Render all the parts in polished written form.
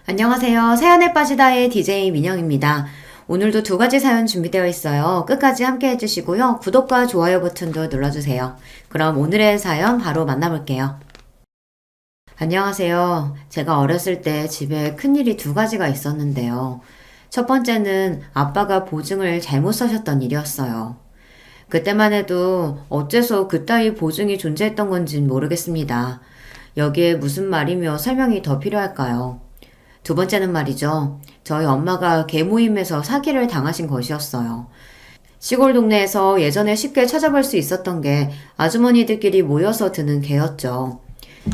안녕하세요. 사연에 빠지다의 DJ 민영입니다. 오늘도 두 가지 사연 준비되어 있어요. 끝까지 함께 해주시고요. 구독과 좋아요 버튼도 눌러주세요. 그럼 오늘의 사연 바로 만나볼게요. 안녕하세요. 제가 어렸을 때 집에 큰일이 두 가지가 있었는데요. 첫 번째는 아빠가 보증을 잘못 서셨던 일이었어요. 그때만 해도 어째서 그따위 보증이 존재했던 건진 모르겠습니다. 여기에 무슨 말이며 설명이 더 필요할까요? 두 번째는 말이죠. 저희 엄마가 계모임에서 사기를 당하신 것이었어요. 시골 동네에서 예전에 쉽게 찾아볼 수 있었던 게 아주머니들끼리 모여서 드는 개였죠.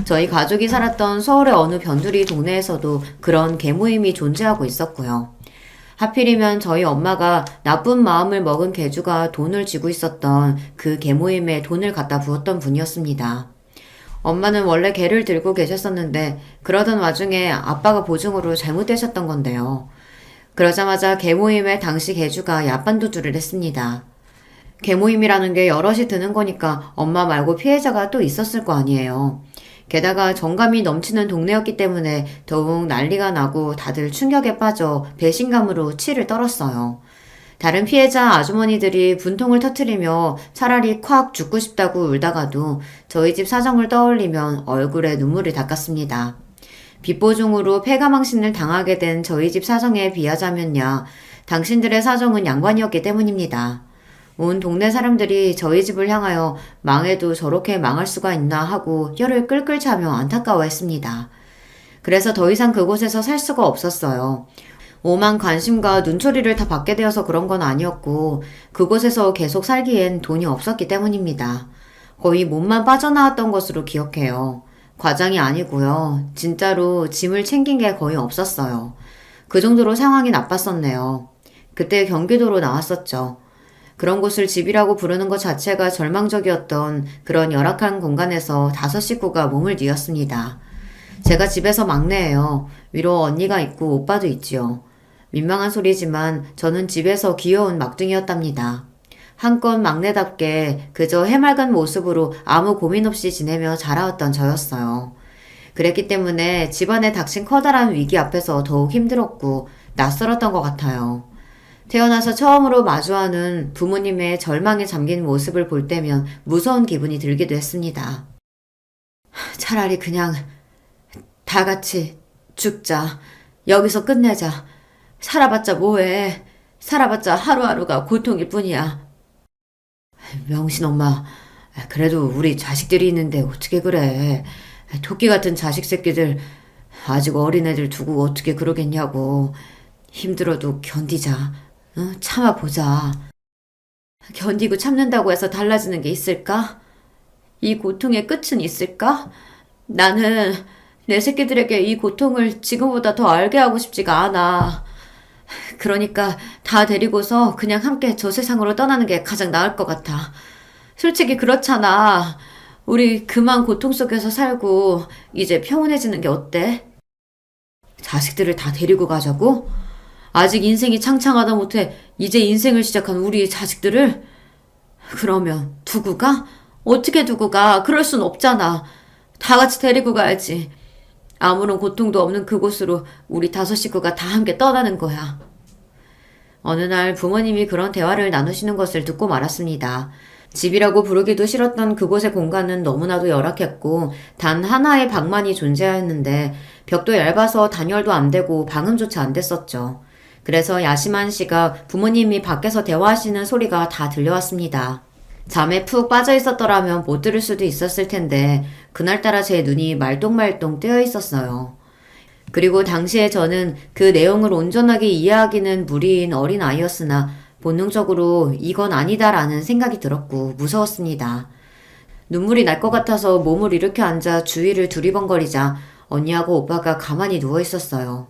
저희 가족이 살았던 서울의 어느 변두리 동네에서도 그런 계모임이 존재하고 있었고요. 하필이면 저희 엄마가 나쁜 마음을 먹은 개주가 돈을 쥐고 있었던 그 계모임에 돈을 갖다 부었던 분이었습니다. 엄마는 원래 개를 들고 계셨었는데 그러던 와중에 아빠가 보증으로 잘못되셨던 건데요. 그러자마자 개 모임에 당시 개주가 야반도주를 했습니다. 개 모임이라는 게 여럿이 드는 거니까 엄마 말고 피해자가 또 있었을 거 아니에요. 게다가 정감이 넘치는 동네였기 때문에 더욱 난리가 나고 다들 충격에 빠져 배신감으로 치를 떨었어요. 다른 피해자 아주머니들이 분통을 터뜨리며 차라리 콱 죽고 싶다고 울다가도 저희 집 사정을 떠올리면 얼굴에 눈물을 닦았습니다. 빚보증으로 폐가망신을 당하게 된 저희 집 사정에 비하자면야 당신들의 사정은 양반이었기 때문입니다. 온 동네 사람들이 저희 집을 향하여 망해도 저렇게 망할 수가 있나 하고 혀를 끌끌 차며 안타까워했습니다. 그래서 더 이상 그곳에서 살 수가 없었어요. 오만 관심과 눈초리를 다 받게 되어서 그런 건 아니었고 그곳에서 계속 살기엔 돈이 없었기 때문입니다. 거의 몸만 빠져나왔던 것으로 기억해요. 과장이 아니고요. 진짜로 짐을 챙긴 게 거의 없었어요. 그 정도로 상황이 나빴었네요. 그때 경기도로 나왔었죠. 그런 곳을 집이라고 부르는 것 자체가 절망적이었던 그런 열악한 공간에서 5식구가 몸을 뉘었습니다. 제가 집에서 막내예요. 위로 언니가 있고 오빠도 있지요. 민망한 소리지만 저는 집에서 귀여운 막둥이였답니다. 한껏 막내답게 그저 해맑은 모습으로 아무 고민 없이 지내며 자라왔던 저였어요. 그랬기 때문에 집안에 닥친 커다란 위기 앞에서 더욱 힘들었고 낯설었던 것 같아요. 태어나서 처음으로 마주하는 부모님의 절망에 잠긴 모습을 볼 때면 무서운 기분이 들기도 했습니다. 차라리 그냥 다 같이 죽자. 여기서 끝내자. 살아봤자 뭐해. 살아봤자 하루하루가 고통일 뿐이야. 명신 엄마, 그래도 우리 자식들이 있는데 어떻게 그래. 토끼 같은 자식 새끼들, 아직 어린애들 두고 어떻게 그러겠냐고. 힘들어도 견디자. 참아보자. 견디고 참는다고 해서 달라지는 게 있을까? 이 고통의 끝은 있을까? 나는 내 새끼들에게 이 고통을 지금보다 더 알게 하고 싶지가 않아. 그러니까 다 데리고서 그냥 함께 저 세상으로 떠나는 게 가장 나을 것 같아. 솔직히 그렇잖아. 우리 그만 고통 속에서 살고 이제 평온해지는 게 어때? 자식들을 다 데리고 가자고? 아직 인생이 창창하다 못해 이제 인생을 시작한 우리 자식들을? 그러면 두고 가? 어떻게 두고 가? 그럴 순 없잖아. 다 같이 데리고 가야지. 아무런 고통도 없는 그곳으로 우리 5식구가 다 함께 떠나는 거야. 어느 날 부모님이 그런 대화를 나누시는 것을 듣고 말았습니다. 집이라고 부르기도 싫었던 그곳의 공간은 너무나도 열악했고 단 하나의 방만이 존재하였는데 벽도 얇아서 단열도 안 되고 방음조차 안 됐었죠. 그래서 야심한 씨가 부모님이 밖에서 대화하시는 소리가 다 들려왔습니다. 잠에 푹 빠져 있었더라면 못 들을 수도 있었을 텐데 그날따라 제 눈이 말똥말똥 뜨여 있었어요. 그리고 당시에 저는 그 내용을 온전하게 이해하기는 무리인 어린 아이였으나 본능적으로 이건 아니다라는 생각이 들었고 무서웠습니다. 눈물이 날 것 같아서 몸을 일으켜 앉아 주위를 두리번거리자 언니하고 오빠가 가만히 누워 있었어요.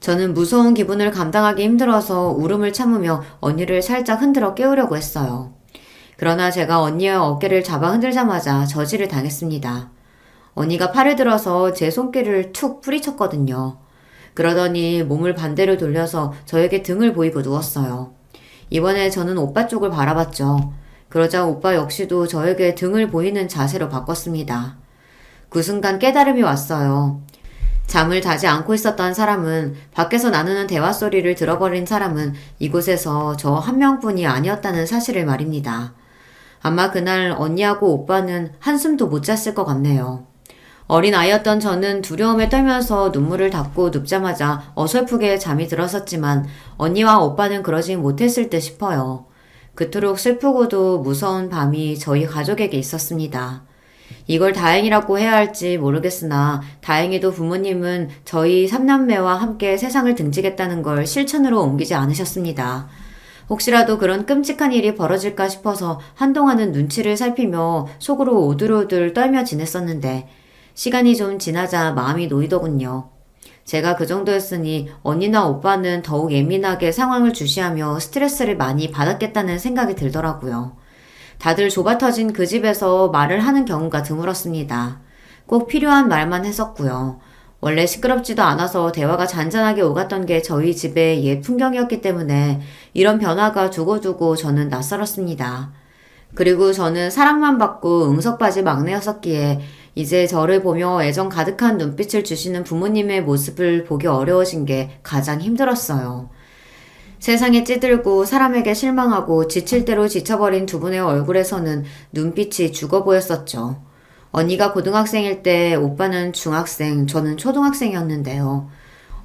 저는 무서운 기분을 감당하기 힘들어서 울음을 참으며 언니를 살짝 흔들어 깨우려고 했어요. 그러나 제가 언니의 어깨를 잡아 흔들자마자 저지를 당했습니다. 언니가 팔을 들어서 제 손길을 툭 뿌리쳤거든요. 그러더니 몸을 반대로 돌려서 저에게 등을 보이고 누웠어요. 이번에 저는 오빠 쪽을 바라봤죠. 그러자 오빠 역시도 저에게 등을 보이는 자세로 바꿨습니다. 그 순간 깨달음이 왔어요. 잠을 자지 않고 있었던 사람은, 밖에서 나누는 대화 소리를 들어버린 사람은 이곳에서 저 한 명뿐이 아니었다는 사실을 말입니다. 아마 그날 언니하고 오빠는 한숨도 못 잤을 것 같네요. 어린 아이였던 저는 두려움에 떨면서 눈물을 닦고 눕자마자 어설프게 잠이 들었었지만 언니와 오빠는 그러지 못했을 듯 싶어요. 그토록 슬프고도 무서운 밤이 저희 가족에게 있었습니다. 이걸 다행이라고 해야 할지 모르겠으나 다행히도 부모님은 저희 삼남매와 함께 세상을 등지겠다는 걸 실천으로 옮기지 않으셨습니다. 혹시라도 그런 끔찍한 일이 벌어질까 싶어서 한동안은 눈치를 살피며 속으로 오들오들 떨며 지냈었는데 시간이 좀 지나자 마음이 놓이더군요. 제가 그 정도였으니 언니나 오빠는 더욱 예민하게 상황을 주시하며 스트레스를 많이 받았겠다는 생각이 들더라고요. 다들 좁아터진 그 집에서 말을 하는 경우가 드물었습니다. 꼭 필요한 말만 했었고요. 원래 시끄럽지도 않아서 대화가 잔잔하게 오갔던 게 저희 집의 옛 풍경이었기 때문에 이런 변화가 두고두고 저는 낯설었습니다. 그리고 저는 사랑만 받고 응석바지 막내였었기에 이제 저를 보며 애정 가득한 눈빛을 주시는 부모님의 모습을 보기 어려워진 게 가장 힘들었어요. 세상에 찌들고 사람에게 실망하고 지칠 대로 지쳐버린 두 분의 얼굴에서는 눈빛이 죽어 보였었죠. 언니가 고등학생일 때 오빠는 중학생, 저는 초등학생이었는데요.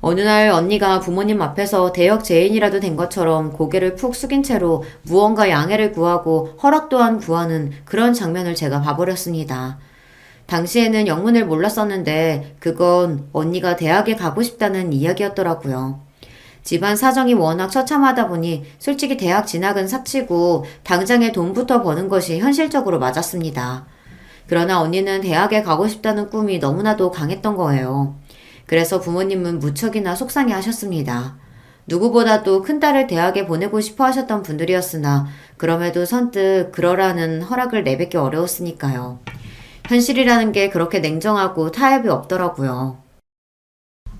어느 날 언니가 부모님 앞에서 대역 죄인이라도 된 것처럼 고개를 푹 숙인 채로 무언가 양해를 구하고 허락 또한 구하는 그런 장면을 제가 봐버렸습니다. 당시에는 영문을 몰랐었는데 그건 언니가 대학에 가고 싶다는 이야기였더라고요. 집안 사정이 워낙 처참하다 보니 솔직히 대학 진학은 사치고 당장에 돈부터 버는 것이 현실적으로 맞았습니다. 그러나 언니는 대학에 가고 싶다는 꿈이 너무나도 강했던 거예요. 그래서 부모님은 무척이나 속상해 하셨습니다. 누구보다도 큰딸을 대학에 보내고 싶어 하셨던 분들이었으나 그럼에도 선뜻 그러라는 허락을 내뱉기 어려웠으니까요. 현실이라는 게 그렇게 냉정하고 타협이 없더라고요.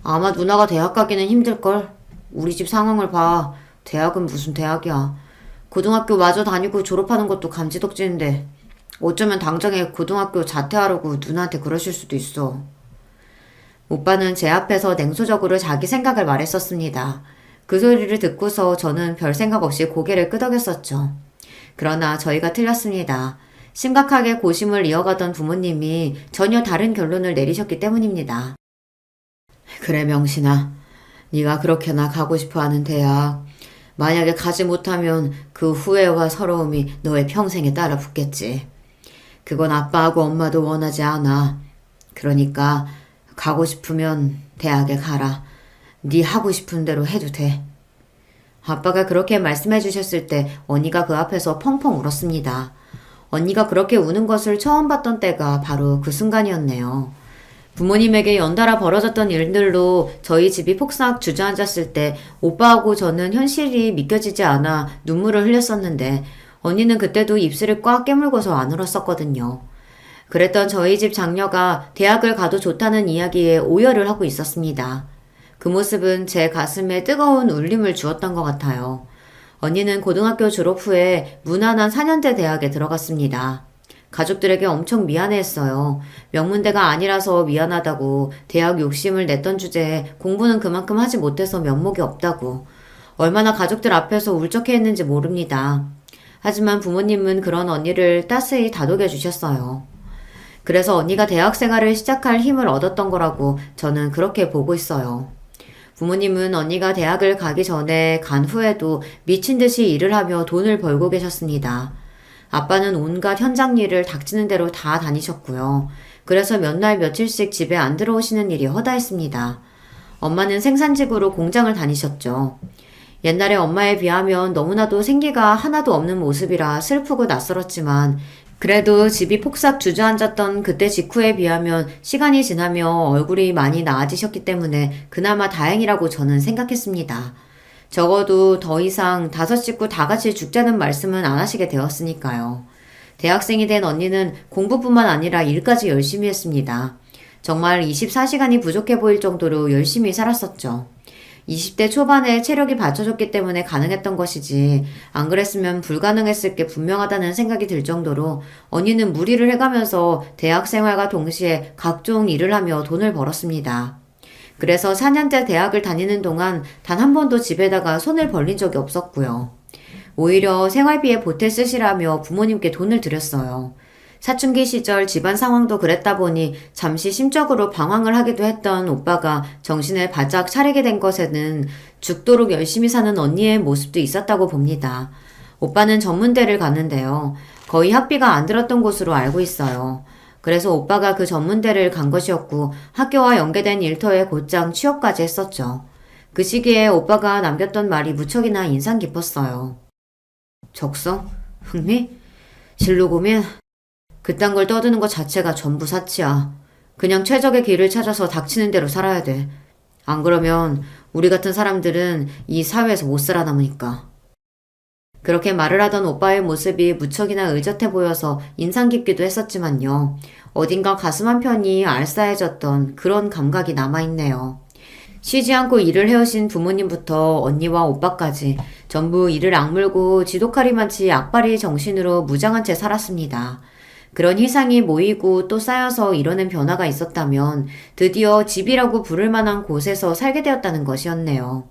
아마 누나가 대학 가기는 힘들걸. 우리 집 상황을 봐. 대학은 무슨 대학이야. 고등학교 마저 다니고 졸업하는 것도 감지덕지인데 어쩌면 당장에 고등학교 자퇴하라고 누나한테 그러실 수도 있어. 오빠는 제 앞에서 냉소적으로 자기 생각을 말했었습니다. 그 소리를 듣고서 저는 별 생각 없이 고개를 끄덕였었죠. 그러나 저희가 틀렸습니다. 심각하게 고심을 이어가던 부모님이 전혀 다른 결론을 내리셨기 때문입니다. 그래 명신아, 네가 그렇게나 가고 싶어하는 대학, 만약에 가지 못하면 그 후회와 서러움이 너의 평생에 따라 붙겠지. 그건 아빠하고 엄마도 원하지 않아. 그러니까 가고 싶으면 대학에 가라. 네 하고 싶은 대로 해도 돼. 아빠가 그렇게 말씀해 주셨을 때 언니가 그 앞에서 펑펑 울었습니다. 언니가 그렇게 우는 것을 처음 봤던 때가 바로 그 순간이었네요. 부모님에게 연달아 벌어졌던 일들로 저희 집이 폭삭 주저앉았을 때 오빠하고 저는 현실이 믿겨지지 않아 눈물을 흘렸었는데 언니는 그때도 입술을 꽉 깨물고서 안 울었었거든요. 그랬던 저희 집 장녀가 대학을 가도 좋다는 이야기에 오열을 하고 있었습니다. 그 모습은 제 가슴에 뜨거운 울림을 주었던 것 같아요. 언니는 고등학교 졸업 후에 무난한 4년제 대학에 들어갔습니다. 가족들에게 엄청 미안해했어요. 명문대가 아니라서 미안하다고, 대학 욕심을 냈던 주제에 공부는 그만큼 하지 못해서 면목이 없다고, 얼마나 가족들 앞에서 울적해했는지 모릅니다. 하지만 부모님은 그런 언니를 따스히 다독여 주셨어요. 그래서 언니가 대학 생활을 시작할 힘을 얻었던 거라고 저는 그렇게 보고 있어요. 부모님은 언니가 대학을 가기 전에 간 후에도 미친 듯이 일을 하며 돈을 벌고 계셨습니다. 아빠는 온갖 현장 일을 닥치는 대로 다 다니셨고요. 그래서 몇 날 며칠씩 집에 안 들어오시는 일이 허다했습니다. 엄마는 생산직으로 공장을 다니셨죠. 옛날에 엄마에 비하면 너무나도 생기가 하나도 없는 모습이라 슬프고 낯설었지만 그래도 집이 폭삭 주저앉았던 그때 직후에 비하면 시간이 지나며 얼굴이 많이 나아지셨기 때문에 그나마 다행이라고 저는 생각했습니다. 적어도 더 이상 5식구 다 같이 죽자는 말씀은 안 하시게 되었으니까요. 대학생이 된 언니는 공부뿐만 아니라 일까지 열심히 했습니다. 정말 24시간이 부족해 보일 정도로 열심히 살았었죠. 20대 초반에 체력이 받쳐줬기 때문에 가능했던 것이지 안 그랬으면 불가능했을 게 분명하다는 생각이 들 정도로 언니는 무리를 해가면서 대학 생활과 동시에 각종 일을 하며 돈을 벌었습니다. 그래서 4년제 대학을 다니는 동안 단 한 번도 집에다가 손을 벌린 적이 없었고요. 오히려 생활비에 보태 쓰시라며 부모님께 돈을 드렸어요. 사춘기 시절 집안 상황도 그랬다 보니 잠시 심적으로 방황을 하기도 했던 오빠가 정신을 바짝 차리게 된 것에는 죽도록 열심히 사는 언니의 모습도 있었다고 봅니다. 오빠는 전문대를 갔는데요. 거의 학비가 안 들었던 곳으로 알고 있어요. 그래서 오빠가 그 전문대를 간 것이었고 학교와 연계된 일터에 곧장 취업까지 했었죠. 그 시기에 오빠가 남겼던 말이 무척이나 인상 깊었어요. 적성? 흥미? 진로 고민? 그딴 걸 떠드는 것 자체가 전부 사치야. 그냥 최적의 길을 찾아서 닥치는 대로 살아야 돼. 안 그러면 우리 같은 사람들은 이 사회에서 못 살아남으니까. 그렇게 말을 하던 오빠의 모습이 무척이나 의젓해 보여서 인상 깊기도 했었지만요. 어딘가 가슴 한편이 알싸해졌던 그런 감각이 남아있네요. 쉬지 않고 일을 해오신 부모님부터 언니와 오빠까지 전부 이를 악물고 지독하리만치 악바리 정신으로 무장한 채 살았습니다. 그런 희상이 모이고 또 쌓여서 이뤄낸 변화가 있었다면 드디어 집이라고 부를 만한 곳에서 살게 되었다는 것이었네요.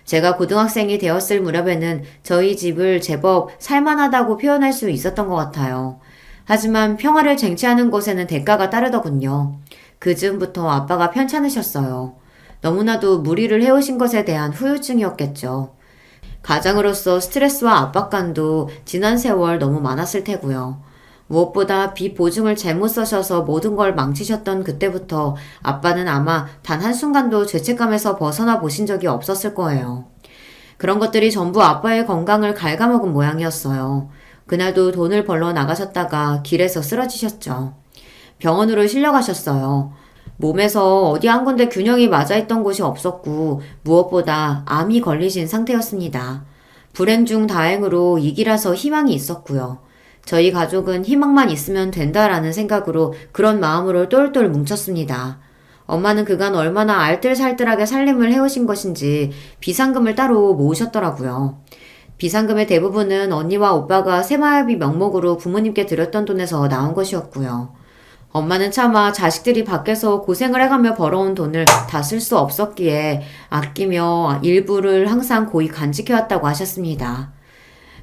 제가 고등학생이 되었을 무렵에는 저희 집을 제법 살만하다고 표현할 수 있었던 것 같아요. 하지만 평화를 쟁취하는 곳에는 대가가 따르더군요. 그 즈음부터 아빠가 편찮으셨어요. 너무나도 무리를 해오신 것에 대한 후유증이었겠죠. 가장으로서 스트레스와 압박감도 지난 세월 너무 많았을 테고요. 무엇보다 빚 보증을 잘못 써셔서 모든 걸 망치셨던 그때부터 아빠는 아마 단 한순간도 죄책감에서 벗어나 보신 적이 없었을 거예요. 그런 것들이 전부 아빠의 건강을 갉아먹은 모양이었어요. 그날도 돈을 벌러 나가셨다가 길에서 쓰러지셨죠. 병원으로 실려가셨어요. 몸에서 어디 한 군데 균형이 맞아 있던 곳이 없었고 무엇보다 암이 걸리신 상태였습니다. 불행 중 다행으로 이기라서 희망이 있었고요. 저희 가족은 희망만 있으면 된다라는 생각으로 그런 마음으로 똘똘 뭉쳤습니다. 엄마는 그간 얼마나 알뜰살뜰하게 살림을 해오신 것인지 비상금을 따로 모으셨더라고요. 비상금의 대부분은 언니와 오빠가 새마을비 명목으로 부모님께 드렸던 돈에서 나온 것이었고요. 엄마는 차마 자식들이 밖에서 고생을 해가며 벌어온 돈을 다 쓸 수 없었기에 아끼며 일부를 항상 고이 간직해왔다고 하셨습니다.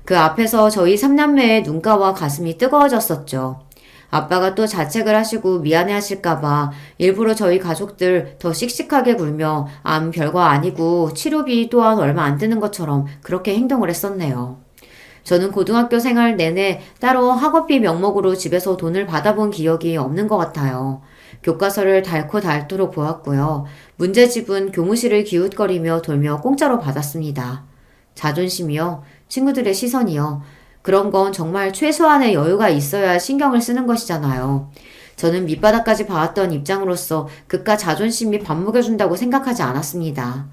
그 앞에서 저희 삼남매의 눈가와 가슴이 뜨거워졌었죠. 아빠가 또 자책을 하시고 미안해 하실까봐 일부러 저희 가족들 더 씩씩하게 굴며 암 별거 아니고 치료비 또한 얼마 안 드는 것처럼 그렇게 행동을 했었네요. 저는 고등학교 생활 내내 따로 학업비 명목으로 집에서 돈을 받아본 기억이 없는 것 같아요. 교과서를 닳고 닳도록 보았고요. 문제집은 교무실을 기웃거리며 돌며 공짜로 받았습니다. 자존심이요. 친구들의 시선이요. 그런 건 정말 최소한의 여유가 있어야 신경을 쓰는 것이잖아요. 저는 밑바닥까지 봐왔던 입장으로서 그깟 자존심이 밥먹여준다고 생각하지 않았습니다.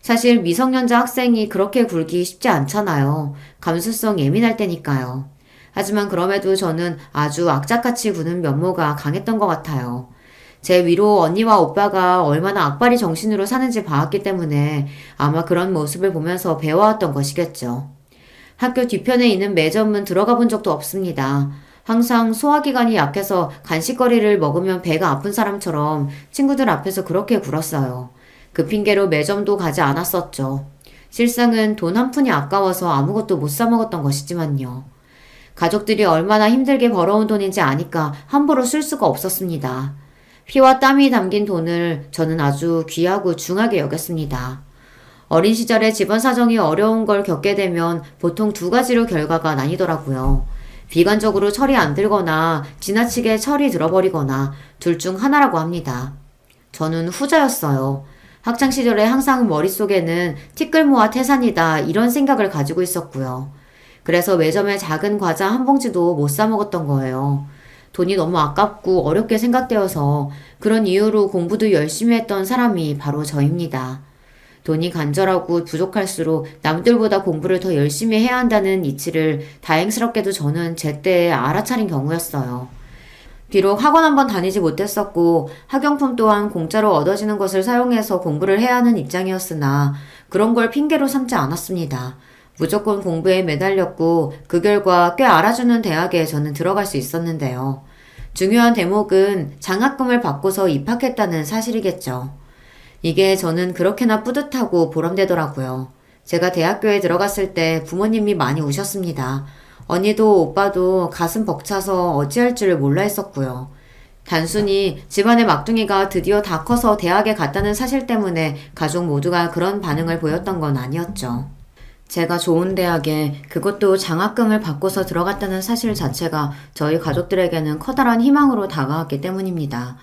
사실 미성년자 학생이 그렇게 굴기 쉽지 않잖아요. 감수성 예민할 때니까요. 하지만 그럼에도 저는 아주 악착같이 구는 면모가 강했던 것 같아요. 제 위로 언니와 오빠가 얼마나 악바리 정신으로 사는지 봐왔기 때문에 아마 그런 모습을 보면서 배워왔던 것이겠죠. 학교 뒤편에 있는 매점은 들어가 본 적도 없습니다. 항상 소화기관이 약해서 간식거리를 먹으면 배가 아픈 사람처럼 친구들 앞에서 그렇게 굴었어요. 그 핑계로 매점도 가지 않았었죠. 실상은 돈 한 푼이 아까워서 아무것도 못 사 먹었던 것이지만요. 가족들이 얼마나 힘들게 벌어온 돈인지 아니까 함부로 쓸 수가 없었습니다. 피와 땀이 담긴 돈을 저는 아주 귀하고 중하게 여겼습니다. 어린 시절에 집안 사정이 어려운 걸 겪게 되면 보통 두 가지로 결과가 나뉘더라고요. 비관적으로 철이 안 들거나 지나치게 철이 들어버리거나 둘 중 하나라고 합니다. 저는 후자였어요. 학창시절에 항상 머릿속에는 티끌모아 태산이다 이런 생각을 가지고 있었고요. 그래서 매점에 작은 과자 한 봉지도 못 사 먹었던 거예요. 돈이 너무 아깝고 어렵게 생각되어서 그런 이유로 공부도 열심히 했던 사람이 바로 저입니다. 돈이 간절하고 부족할수록 남들보다 공부를 더 열심히 해야 한다는 이치를 다행스럽게도 저는 제때에 알아차린 경우였어요. 비록 학원 한번 다니지 못했었고 학용품 또한 공짜로 얻어지는 것을 사용해서 공부를 해야 하는 입장이었으나 그런 걸 핑계로 삼지 않았습니다. 무조건 공부에 매달렸고 그 결과 꽤 알아주는 대학에 저는 들어갈 수 있었는데요. 중요한 대목은 장학금을 받고서 입학했다는 사실이겠죠. 이게 저는 그렇게나 뿌듯하고 보람되더라고요. 제가 대학교에 들어갔을 때 부모님이 많이 우셨습니다. 언니도 오빠도 가슴 벅차서 어찌할 줄을 몰라 했었고요. 단순히 집안의 막둥이가 드디어 다 커서 대학에 갔다는 사실 때문에 가족 모두가 그런 반응을 보였던 건 아니었죠. 제가 좋은 대학에 그것도 장학금을 받고서 들어갔다는 사실 자체가 저희 가족들에게는 커다란 희망으로 다가왔기 때문입니다.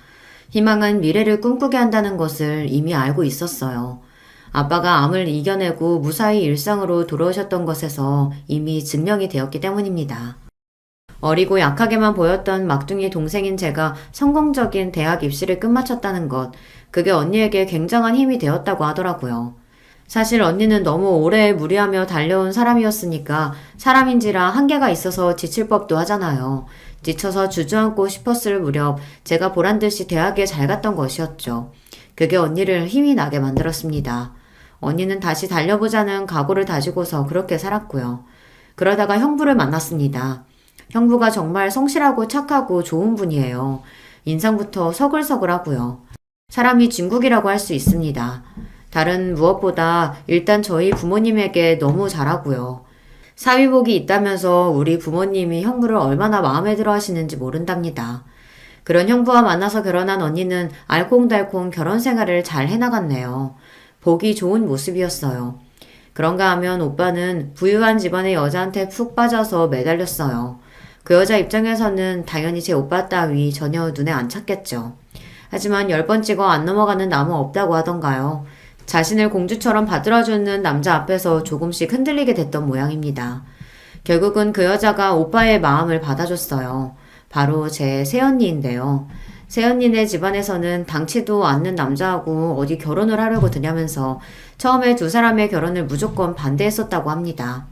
희망은 미래를 꿈꾸게 한다는 것을 이미 알고 있었어요. 아빠가 암을 이겨내고 무사히 일상으로 돌아오셨던 것에서 이미 증명이 되었기 때문입니다. 어리고 약하게만 보였던 막둥이 동생인 제가 성공적인 대학 입시를 끝마쳤다는 것, 그게 언니에게 굉장한 힘이 되었다고 하더라고요. 사실 언니는 너무 오래 무리하며 달려온 사람이었으니까 사람인지라 한계가 있어서 지칠 법도 하잖아요. 지쳐서 주저앉고 싶었을 무렵 제가 보란듯이 대학에 잘 갔던 것이었죠. 그게 언니를 힘이 나게 만들었습니다. 언니는 다시 달려보자는 각오를 다지고서 그렇게 살았고요. 그러다가 형부를 만났습니다. 형부가 정말 성실하고 착하고 좋은 분이에요. 인상부터 서글서글하고요. 사람이 진국이라고 할 수 있습니다. 다른 무엇보다 일단 저희 부모님에게 너무 잘하고요. 사위복이 있다면서 우리 부모님이 형부를 얼마나 마음에 들어 하시는지 모른답니다. 그런 형부와 만나서 결혼한 언니는 알콩달콩 결혼 생활을 잘 해나갔네요. 보기 좋은 모습이었어요. 그런가 하면 오빠는 부유한 집안의 여자한테 푹 빠져서 매달렸어요. 그 여자 입장에서는 당연히 제 오빠 따위 전혀 눈에 안 찼겠죠. 하지만 10번 찍어 안 넘어가는 나무 없다고 하던가요. 자신을 공주처럼 받들어주는 남자 앞에서 조금씩 흔들리게 됐던 모양입니다. 결국은 그 여자가 오빠의 마음을 받아줬어요. 바로 제 새언니인데요. 새언니네 집안에서는 당치도 않는 남자하고 어디 결혼을 하려고 드냐면서 처음에 두 사람의 결혼을 무조건 반대했었다고 합니다.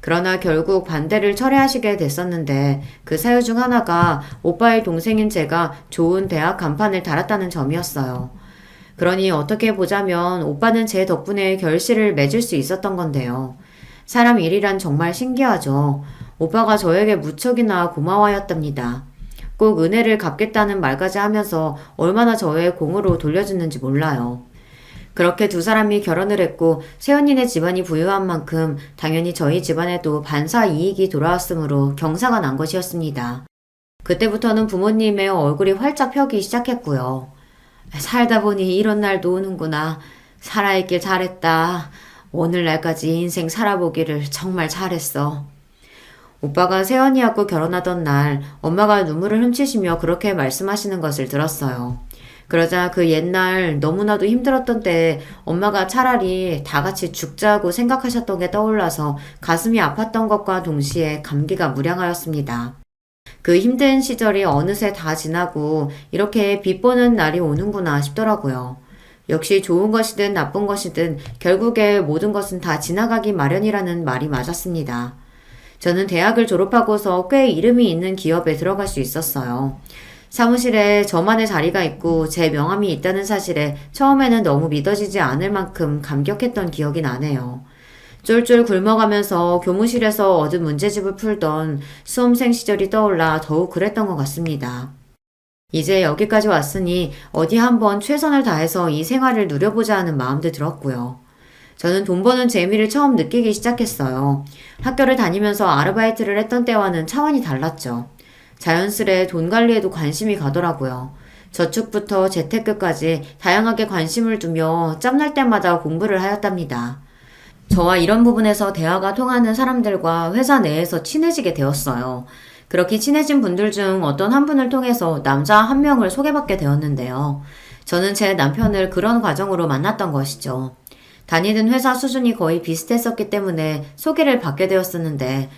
그러나 결국 반대를 철회하시게 됐었는데 그 사유 중 하나가 오빠의 동생인 제가 좋은 대학 간판을 달았다는 점이었어요. 그러니 어떻게 보자면 오빠는 제 덕분에 결실을 맺을 수 있었던 건데요. 사람 일이란 정말 신기하죠. 오빠가 저에게 무척이나 고마워하였답니다. 꼭 은혜를 갚겠다는 말까지 하면서 얼마나 저의 공으로 돌려주는지 몰라요. 그렇게 두 사람이 결혼을 했고 새언니네 집안이 부유한 만큼 당연히 저희 집안에도 반사 이익이 돌아왔으므로 경사가 난 것이었습니다. 그때부터는 부모님의 얼굴이 활짝 펴기 시작했고요. 살다 보니 이런 날도 오는구나. 살아있길 잘했다. 오늘날까지 인생 살아보기를 정말 잘했어. 오빠가 새언니하고 결혼하던 날 엄마가 눈물을 훔치시며 그렇게 말씀하시는 것을 들었어요. 그러자 그 옛날 너무나도 힘들었던 때에 엄마가 차라리 다 같이 죽자고 생각하셨던 게 떠올라서 가슴이 아팠던 것과 동시에 감기가 무량하였습니다. 그 힘든 시절이 어느새 다 지나고 이렇게 빛 보는 날이 오는구나 싶더라고요. 역시 좋은 것이든 나쁜 것이든 결국에 모든 것은 다 지나가기 마련이라는 말이 맞았습니다. 저는 대학을 졸업하고서 꽤 이름이 있는 기업에 들어갈 수 있었어요. 사무실에 저만의 자리가 있고 제 명함이 있다는 사실에 처음에는 너무 믿어지지 않을 만큼 감격했던 기억이 나네요. 쫄쫄 굶어가면서 교무실에서 얻은 문제집을 풀던 수험생 시절이 떠올라 더욱 그랬던 것 같습니다. 이제 여기까지 왔으니 어디 한번 최선을 다해서 이 생활을 누려보자 하는 마음도 들었고요. 저는 돈 버는 재미를 처음 느끼기 시작했어요. 학교를 다니면서 아르바이트를 했던 때와는 차원이 달랐죠. 자연스레 돈 관리에도 관심이 가더라고요. 저축부터 재테크까지 다양하게 관심을 두며 짬날 때마다 공부를 하였답니다. 저와 이런 부분에서 대화가 통하는 사람들과 회사 내에서 친해지게 되었어요. 그렇게 친해진 분들 중 어떤 한 분을 통해서 남자 한 명을 소개받게 되었는데요. 저는 제 남편을 그런 과정으로 만났던 것이죠. 다니던 회사 수준이 거의 비슷했었기 때문에 소개를 받게 되었었는데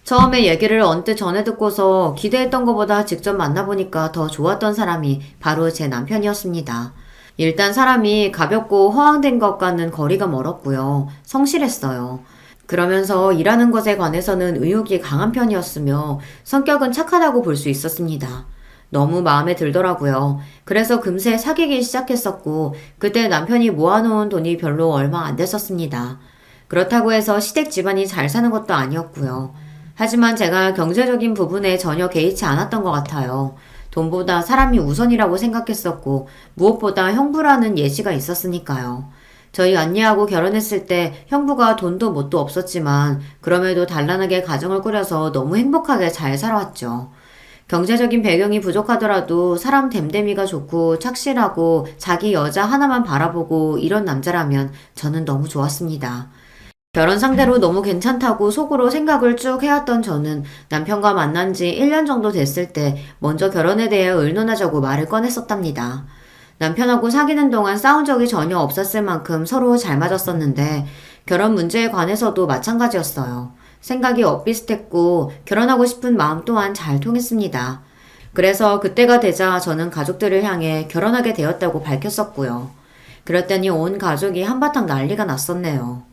처음에 얘기를 언뜻 전해 듣고서 기대했던 것보다 직접 만나보니까 더 좋았던 사람이 바로 제 남편이었습니다. 일단 사람이 가볍고 허황된 것과는 거리가 멀었고요. 성실했어요. 그러면서 일하는 것에 관해서는 의욕이 강한 편이었으며 성격은 착하다고 볼 수 있었습니다. 너무 마음에 들더라고요. 그래서 금세 사귀기 시작했었고 그때 남편이 모아놓은 돈이 별로 얼마 안 됐었습니다. 그렇다고 해서 시댁 집안이 잘 사는 것도 아니었고요. 하지만 제가 경제적인 부분에 전혀 개의치 않았던 것 같아요. 돈보다 사람이 우선이라고 생각했었고 무엇보다 형부라는 예시가 있었으니까요. 저희 언니하고 결혼했을 때 형부가 돈도 뭣도 없었지만 그럼에도 단란하게 가정을 꾸려서 너무 행복하게 잘 살아왔죠. 경제적인 배경이 부족하더라도 사람 됨됨이가 좋고 착실하고 자기 여자 하나만 바라보고 이런 남자라면 저는 너무 좋았습니다. 결혼 상대로 너무 괜찮다고 속으로 생각을 쭉 해왔던 저는 남편과 만난 지 1년 정도 됐을 때 먼저 결혼에 대해 의논하자고 말을 꺼냈었답니다. 남편하고 사귀는 동안 싸운 적이 전혀 없었을 만큼 서로 잘 맞았었는데 결혼 문제에 관해서도 마찬가지였어요. 생각이 엇비슷했고 결혼하고 싶은 마음 또한 잘 통했습니다. 그래서 그때가 되자 저는 가족들을 향해 결혼하게 되었다고 밝혔었고요. 그랬더니 온 가족이 한바탕 난리가 났었네요.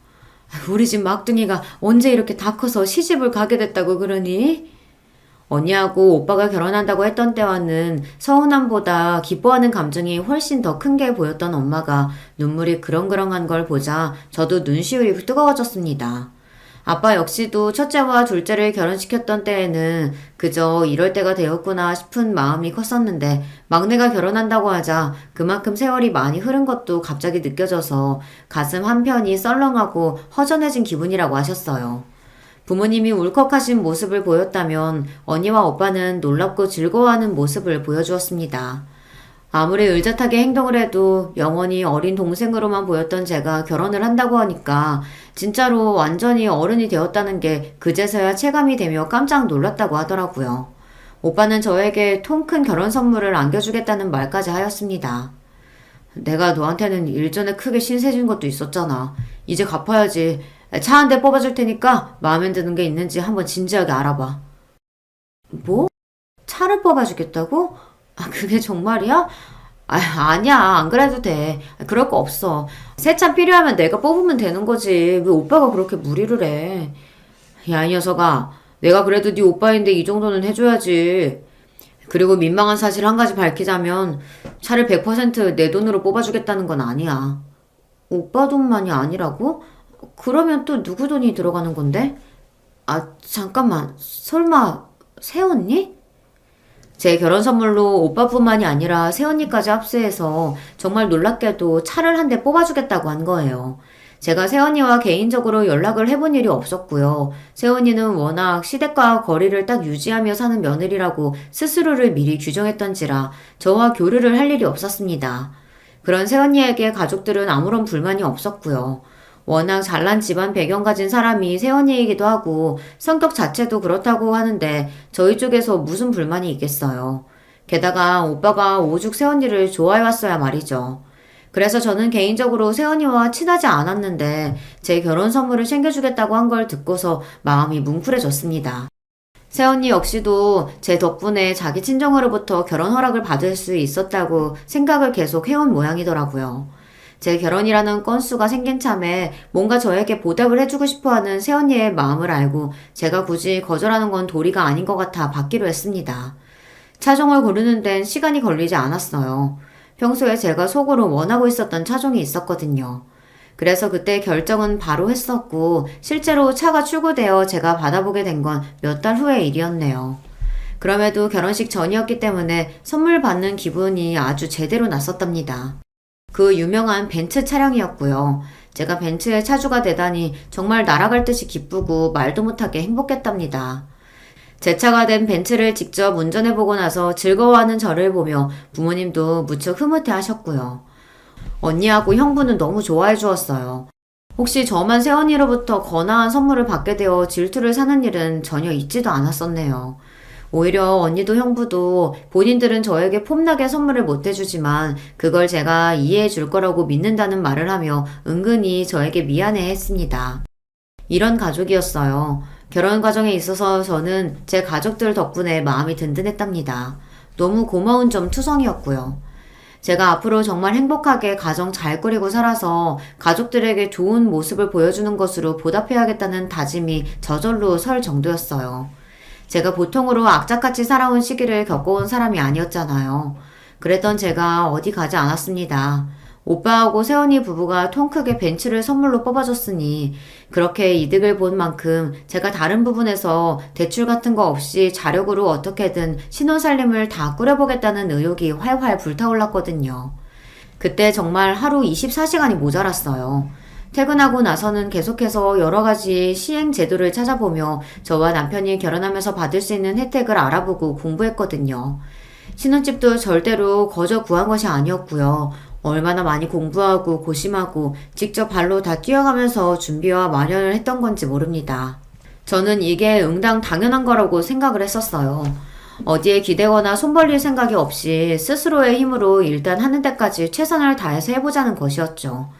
우리 집 막둥이가 언제 이렇게 다 커서 시집을 가게 됐다고 그러니? 언니하고 오빠가 결혼한다고 했던 때와는 서운함보다 기뻐하는 감정이 훨씬 더 큰 게 보였던 엄마가 눈물이 그렁그렁한 걸 보자 저도 눈시울이 뜨거워졌습니다. 아빠 역시도 첫째와 둘째를 결혼시켰던 때에는 그저 이럴 때가 되었구나 싶은 마음이 컸었는데 막내가 결혼한다고 하자 그만큼 세월이 많이 흐른 것도 갑자기 느껴져서 가슴 한편이 썰렁하고 허전해진 기분이라고 하셨어요. 부모님이 울컥하신 모습을 보였다면 언니와 오빠는 놀랍고 즐거워하는 모습을 보여주었습니다. 아무리 의젓하게 행동을 해도 영원히 어린 동생으로만 보였던 제가 결혼을 한다고 하니까 진짜로 완전히 어른이 되었다는 게 그제서야 체감이 되며 깜짝 놀랐다고 하더라고요. 오빠는 저에게 통 큰 결혼 선물을 안겨주겠다는 말까지 하였습니다. 내가 너한테는 일전에 크게 신세 진 것도 있었잖아. 이제 갚아야지. 차 한 대 뽑아줄 테니까 마음에 드는 게 있는지 한번 진지하게 알아봐. 뭐? 차를 뽑아주겠다고? 그게 정말이야? 아니야. 안 그래도 돼. 그럴 거 없어. 새 차 필요하면 내가 뽑으면 되는 거지. 왜 오빠가 그렇게 무리를 해? 야, 이 녀석아. 내가 그래도 네 오빠인데 이 정도는 해줘야지. 그리고 민망한 사실 한 가지 밝히자면 차를 100% 내 돈으로 뽑아주겠다는 건 아니야. 오빠 돈만이 아니라고? 그러면 또 누구 돈이 들어가는 건데? 잠깐만. 설마 새언니? 제 결혼 선물로 오빠뿐만이 아니라 새언니까지 합세해서 정말 놀랍게도 차를 한 대 뽑아주겠다고 한 거예요. 제가 새언니와 개인적으로 연락을 해본 일이 없었고요. 새언니는 워낙 시댁과 거리를 딱 유지하며 사는 며느리라고 스스로를 미리 규정했던지라 저와 교류를 할 일이 없었습니다. 그런 새언니에게 가족들은 아무런 불만이 없었고요. 워낙 잘난 집안 배경 가진 사람이 새언니이기도 하고 성격 자체도 그렇다고 하는데 저희 쪽에서 무슨 불만이 있겠어요. 게다가 오빠가 오죽 새언니를 좋아해왔어야 말이죠. 그래서 저는 개인적으로 새언니와 친하지 않았는데 제 결혼 선물을 챙겨주겠다고 한 걸 듣고서 마음이 뭉클해졌습니다. 새언니 역시도 제 덕분에 자기 친정으로부터 결혼 허락을 받을 수 있었다고 생각을 계속 해온 모양이더라고요. 제 결혼이라는 건수가 생긴 참에 뭔가 저에게 보답을 해주고 싶어하는 새언니의 마음을 알고 제가 굳이 거절하는 건 도리가 아닌 것 같아 받기로 했습니다. 차종을 고르는 데는 시간이 걸리지 않았어요. 평소에 제가 속으로 원하고 있었던 차종이 있었거든요. 그래서 그때 결정은 바로 했었고 실제로 차가 출고되어 제가 받아보게 된 건 몇 달 후의 일이었네요. 그럼에도 결혼식 전이었기 때문에 선물 받는 기분이 아주 제대로 났었답니다. 그 유명한 벤츠 차량이었고요. 제가 벤츠의 차주가 되다니 정말 날아갈 듯이 기쁘고 말도 못하게 행복했답니다. 제 차가 된 벤츠를 직접 운전해보고 나서 즐거워하는 저를 보며 부모님도 무척 흐뭇해 하셨고요. 언니하고 형부는 너무 좋아해 주었어요. 혹시 저만 새언니로부터 거나한 선물을 받게 되어 질투를 사는 일은 전혀 있지도 않았었네요. 오히려 언니도 형부도 본인들은 저에게 폼나게 선물을 못 해주지만 그걸 제가 이해해 줄 거라고 믿는다는 말을 하며 은근히 저에게 미안해 했습니다. 이런 가족이었어요. 결혼 과정에 있어서 저는 제 가족들 덕분에 마음이 든든했답니다. 너무 고마운 점 투성이었고요. 제가 앞으로 정말 행복하게 가정 잘 꾸리고 살아서 가족들에게 좋은 모습을 보여주는 것으로 보답해야겠다는 다짐이 저절로 설 정도였어요. 제가 보통으로 악착같이 살아온 시기를 겪어온 사람이 아니었잖아요. 그랬던 제가 어디 가지 않았습니다. 오빠하고 세연이 부부가 통 크게 벤츠를 선물로 뽑아줬으니 그렇게 이득을 본 만큼 제가 다른 부분에서 대출 같은 거 없이 자력으로 어떻게든 신혼살림을 다 꾸려보겠다는 의욕이 활활 불타올랐거든요. 그때 정말 하루 24시간이 모자랐어요. 퇴근하고 나서는 계속해서 여러 가지 시행 제도를 찾아보며 저와 남편이 결혼하면서 받을 수 있는 혜택을 알아보고 공부했거든요. 신혼집도 절대로 거저 구한 것이 아니었고요. 얼마나 많이 공부하고 고심하고 직접 발로 다 뛰어가면서 준비와 마련을 했던 건지 모릅니다. 저는 이게 응당 당연한 거라고 생각을 했었어요. 어디에 기대거나 손 벌릴 생각이 없이 스스로의 힘으로 일단 하는 데까지 최선을 다해서 해보자는 것이었죠.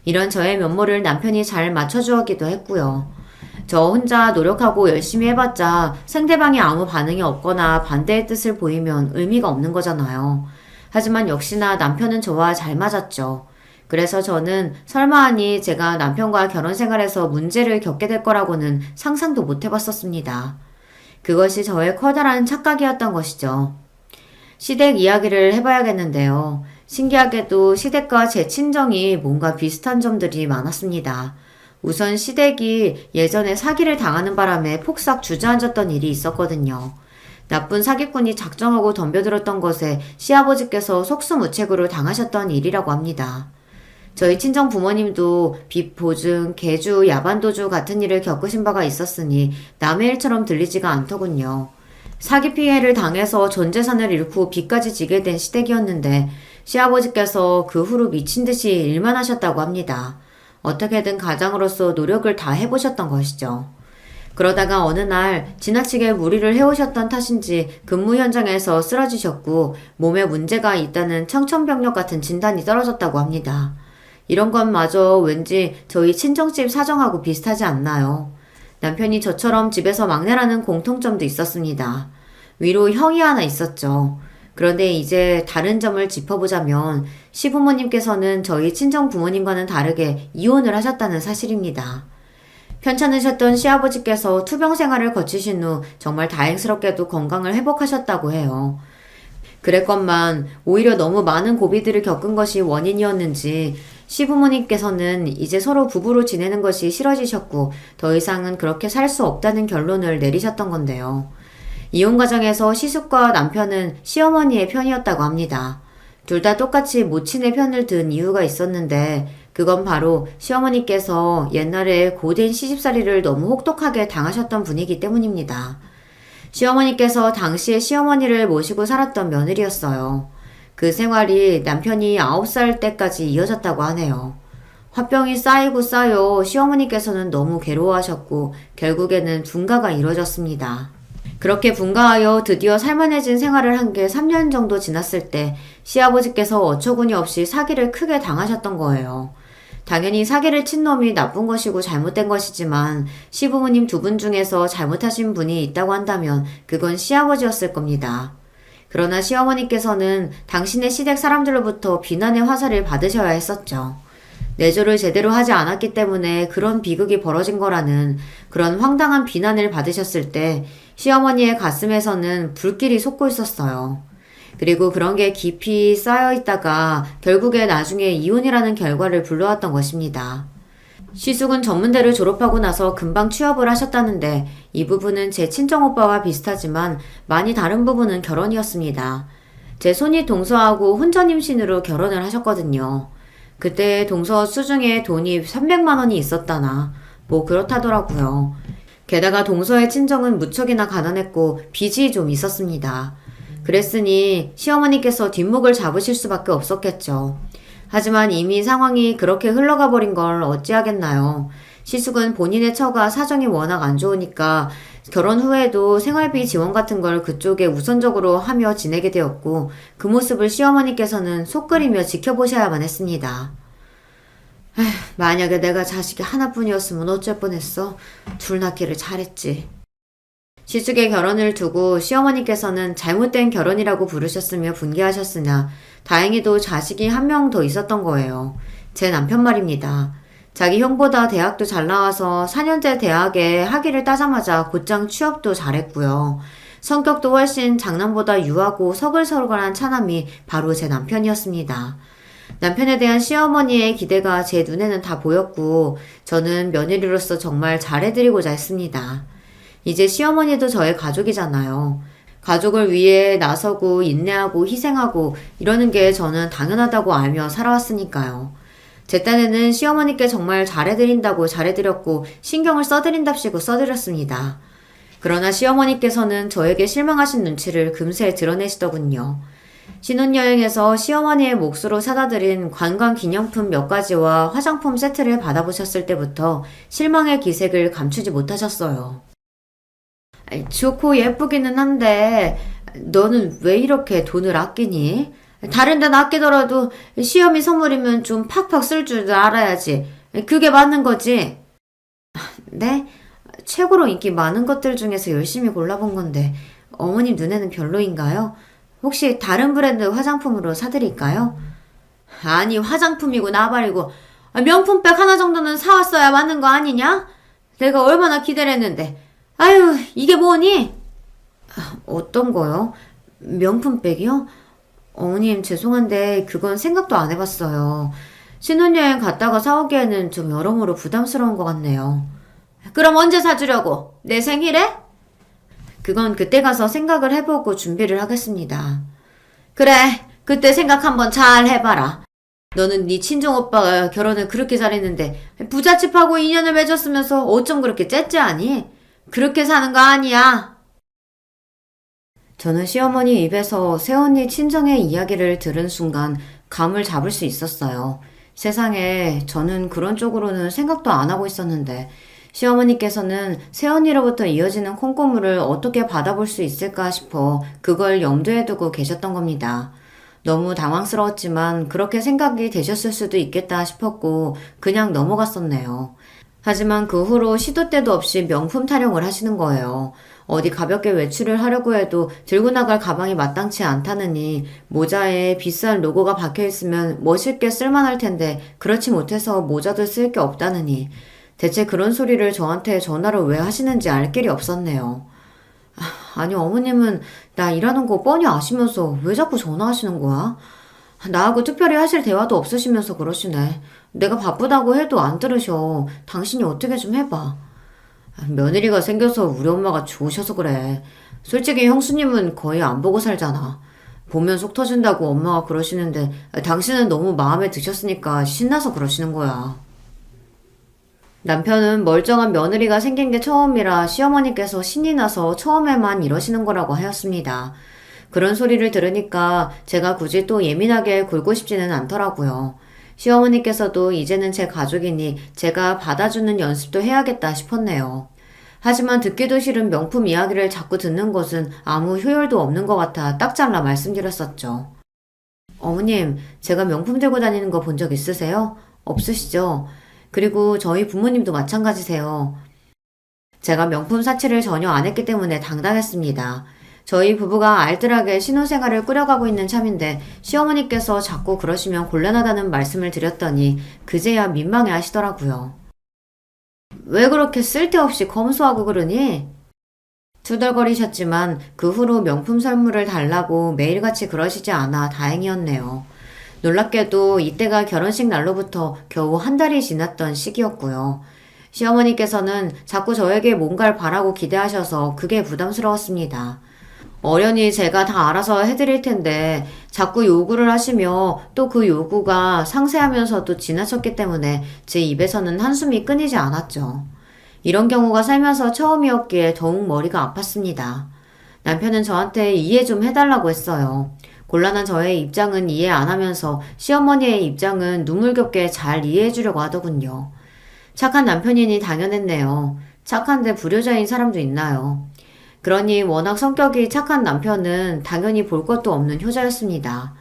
이런 저의 면모를 남편이 잘 맞춰주었기도 했고요. 저 혼자 노력하고 열심히 해봤자 상대방이 아무 반응이 없거나 반대의 뜻을 보이면 의미가 없는 거잖아요. 하지만 역시나 남편은 저와 잘 맞았죠. 그래서 저는 설마하니 제가 남편과 결혼 생활에서 문제를 겪게 될 거라고는 상상도 못 해봤었습니다. 그것이 저의 커다란 착각이었던 것이죠. 시댁 이야기를 해봐야겠는데요. 신기하게도 시댁과 제 친정이 뭔가 비슷한 점들이 많았습니다. 우선 시댁이 예전에 사기를 당하는 바람에 폭삭 주저앉았던 일이 있었거든요. 나쁜 사기꾼이 작정하고 덤벼들었던 것에 시아버지께서 속수무책으로 당하셨던 일이라고 합니다. 저희 친정 부모님도 빚 보증, 계주, 야반도주 같은 일을 겪으신 바가 있었으니 남의 일처럼 들리지가 않더군요. 사기 피해를 당해서 전 재산을 잃고 빚까지 지게 된 시댁이었는데 시아버지께서 그 후로 미친 듯이 일만 하셨다고 합니다. 어떻게든 가장으로서 노력을 다 해보셨던 것이죠. 그러다가 어느 날 지나치게 무리를 해오셨던 탓인지 근무 현장에서 쓰러지셨고 몸에 문제가 있다는 청천벽력 같은 진단이 떨어졌다고 합니다. 이런 것마저 왠지 저희 친정집 사정하고 비슷하지 않나요? 남편이 저처럼 집에서 막내라는 공통점도 있었습니다. 위로 형이 하나 있었죠. 그런데 이제 다른 점을 짚어보자면 시부모님께서는 저희 친정 부모님과는 다르게 이혼을 하셨다는 사실입니다. 편찮으셨던 시아버지께서 투병 생활을 거치신 후 정말 다행스럽게도 건강을 회복하셨다고 해요. 그랬건만 오히려 너무 많은 고비들을 겪은 것이 원인이었는지 시부모님께서는 이제 서로 부부로 지내는 것이 싫어지셨고 더 이상은 그렇게 살 수 없다는 결론을 내리셨던 건데요. 이혼 과정에서 시숙과 남편은 시어머니의 편이었다고 합니다. 둘 다 똑같이 모친의 편을 든 이유가 있었는데 그건 바로 시어머니께서 옛날에 고된 시집살이를 너무 혹독하게 당하셨던 분이기 때문입니다. 시어머니께서 당시에 시어머니를 모시고 살았던 며느리였어요. 그 생활이 남편이 9살 때까지 이어졌다고 하네요. 화병이 쌓이고 쌓여 시어머니께서는 너무 괴로워하셨고 결국에는 분가가 이루어졌습니다. 그렇게 분가하여 드디어 살만해진 생활을 한 게 3년 정도 지났을 때 시아버지께서 어처구니 없이 사기를 크게 당하셨던 거예요. 당연히 사기를 친 놈이 나쁜 것이고 잘못된 것이지만 시부모님 두 분 중에서 잘못하신 분이 있다고 한다면 그건 시아버지였을 겁니다. 그러나 시어머니께서는 당신의 시댁 사람들로부터 비난의 화살을 받으셔야 했었죠. 내조를 제대로 하지 않았기 때문에 그런 비극이 벌어진 거라는 그런 황당한 비난을 받으셨을 때 시어머니의 가슴에서는 불길이 솟고 있었어요. 그리고 그런 게 깊이 쌓여 있다가 결국에 나중에 이혼이라는 결과를 불러왔던 것입니다. 시숙은 전문대를 졸업하고 나서 금방 취업을 하셨다는데 이 부분은 제 친정오빠와 비슷하지만 많이 다른 부분은 결혼이었습니다. 제 손이 동서하고 혼전 임신으로 결혼을 하셨거든요. 그때 동서 수중에 돈이 300만 원이 있었다나 뭐 그렇다더라고요. 게다가 동서의 친정은 무척이나 가난했고 빚이 좀 있었습니다. 그랬으니 시어머니께서 뒷목을 잡으실 수밖에 없었겠죠. 하지만 이미 상황이 그렇게 흘러가 버린 걸 어찌하겠나요. 시숙은 본인의 처가 사정이 워낙 안 좋으니까 결혼 후에도 생활비 지원 같은 걸 그쪽에 우선적으로 하며 지내게 되었고 그 모습을 시어머니께서는 속 끓이며 지켜보셔야만 했습니다. 에휴, 만약에 내가 자식이 하나뿐이었으면 어쩔 뻔했어. 둘 낳기를 잘했지. 시숙의 결혼을 두고 시어머니께서는 잘못된 결혼이라고 부르셨으며 분개하셨으나 다행히도 자식이 한 명 더 있었던 거예요. 제 남편 말입니다. 자기 형보다 대학도 잘 나와서 4년제 대학에 학위를 따자마자 곧장 취업도 잘했고요. 성격도 훨씬 장남보다 유하고 서글서글한 차남이 바로 제 남편이었습니다. 남편에 대한 시어머니의 기대가 제 눈에는 다 보였고 저는 며느리로서 정말 잘해드리고자 했습니다. 이제 시어머니도 저의 가족이잖아요. 가족을 위해 나서고 인내하고 희생하고 이러는 게 저는 당연하다고 알며 살아왔으니까요. 제 딴에는 시어머니께 정말 잘해드린다고 잘해드렸고 신경을 써드린답시고 써드렸습니다. 그러나 시어머니께서는 저에게 실망하신 눈치를 금세 드러내시더군요. 신혼여행에서 시어머니의 몫으로 사다 드린 관광기념품 몇 가지와 화장품 세트를 받아보셨을 때부터 실망의 기색을 감추지 못하셨어요. 좋고 예쁘기는 한데 너는 왜 이렇게 돈을 아끼니? 다른 데는 아끼더라도 시어미 선물이면 좀 팍팍 쓸 줄 알아야지. 그게 맞는 거지. 네? 최고로 인기 많은 것들 중에서 열심히 골라본 건데 어머님 눈에는 별로인가요? 혹시 다른 브랜드 화장품으로 사드릴까요? 아니 화장품이고 나발이고 명품백 하나 정도는 사왔어야 맞는 거 아니냐? 내가 얼마나 기대를 했는데 아유 이게 뭐니? 어떤 거요? 명품백이요? 어머님 죄송한데 그건 생각도 안 해봤어요. 신혼여행 갔다가 사오기에는 좀 여러모로 부담스러운 것 같네요. 그럼 언제 사주려고? 내 생일에? 그건 그때 가서 생각을 해보고 준비를 하겠습니다. 그래, 그때 생각 한번 잘 해봐라. 너는 네 친정오빠가 결혼을 그렇게 잘했는데 부잣집하고 인연을 맺었으면서 어쩜 그렇게 째째하니? 그렇게 사는 거 아니야. 저는 시어머니 입에서 새언니 친정의 이야기를 들은 순간 감을 잡을 수 있었어요. 세상에 저는 그런 쪽으로는 생각도 안 하고 있었는데 시어머니께서는 새언니로부터 이어지는 콩고물을 어떻게 받아볼 수 있을까 싶어 그걸 염두에 두고 계셨던 겁니다. 너무 당황스러웠지만 그렇게 생각이 되셨을 수도 있겠다 싶었고 그냥 넘어갔었네요. 하지만 그 후로 시도 때도 없이 명품 타령을 하시는 거예요. 어디 가볍게 외출을 하려고 해도 들고 나갈 가방이 마땅치 않다느니 모자에 비싼 로고가 박혀있으면 멋있게 쓸만할 텐데 그렇지 못해서 모자도 쓸 게 없다느니 대체 그런 소리를 저한테 전화를 왜 하시는지 알 길이 없었네요. 아니 어머님은 나 일하는 거 뻔히 아시면서 왜 자꾸 전화하시는 거야? 나하고 특별히 하실 대화도 없으시면서 그러시네. 내가 바쁘다고 해도 안 들으셔. 당신이 어떻게 좀 해봐. 며느리가 생겨서 우리 엄마가 좋으셔서 그래. 솔직히 형수님은 거의 안 보고 살잖아. 보면 속 터진다고 엄마가 그러시는데 당신은 너무 마음에 드셨으니까 신나서 그러시는 거야. 남편은 멀쩡한 며느리가 생긴 게 처음이라 시어머니께서 신이 나서 처음에만 이러시는 거라고 하였습니다. 그런 소리를 들으니까 제가 굳이 또 예민하게 굴고 싶지는 않더라고요. 시어머니께서도 이제는 제 가족이니 제가 받아주는 연습도 해야겠다 싶었네요. 하지만 듣기도 싫은 명품 이야기를 자꾸 듣는 것은 아무 효율도 없는 것 같아 딱 잘라 말씀드렸었죠. 어머님, 제가 명품 들고 다니는 거 본 적 있으세요? 없으시죠? 그리고 저희 부모님도 마찬가지세요. 제가 명품 사치를 전혀 안 했기 때문에 당당했습니다. 저희 부부가 알뜰하게 신혼생활을 꾸려가고 있는 참인데 시어머니께서 자꾸 그러시면 곤란하다는 말씀을 드렸더니 그제야 민망해 하시더라고요. 왜 그렇게 쓸데없이 검소하고 그러니? 투덜거리셨지만 그 후로 명품 선물을 달라고 매일같이 그러시지 않아 다행이었네요. 놀랍게도 이때가 결혼식 날로부터 겨우 한 달이 지났던 시기였고요. 시어머니께서는 자꾸 저에게 뭔가를 바라고 기대하셔서 그게 부담스러웠습니다. 어련히 제가 다 알아서 해드릴 텐데 자꾸 요구를 하시며 또 그 요구가 상세하면서도 지나쳤기 때문에 제 입에서는 한숨이 끊이지 않았죠. 이런 경우가 살면서 처음이었기에 더욱 머리가 아팠습니다. 남편은 저한테 이해 좀 해달라고 했어요. 곤란한 저의 입장은 이해 안 하면서 시어머니의 입장은 눈물겹게 잘 이해해주려고 하더군요. 착한 남편이니 당연했네요. 착한데 불효자인 사람도 있나요? 그러니 워낙 성격이 착한 남편은 당연히 볼 것도 없는 효자였습니다.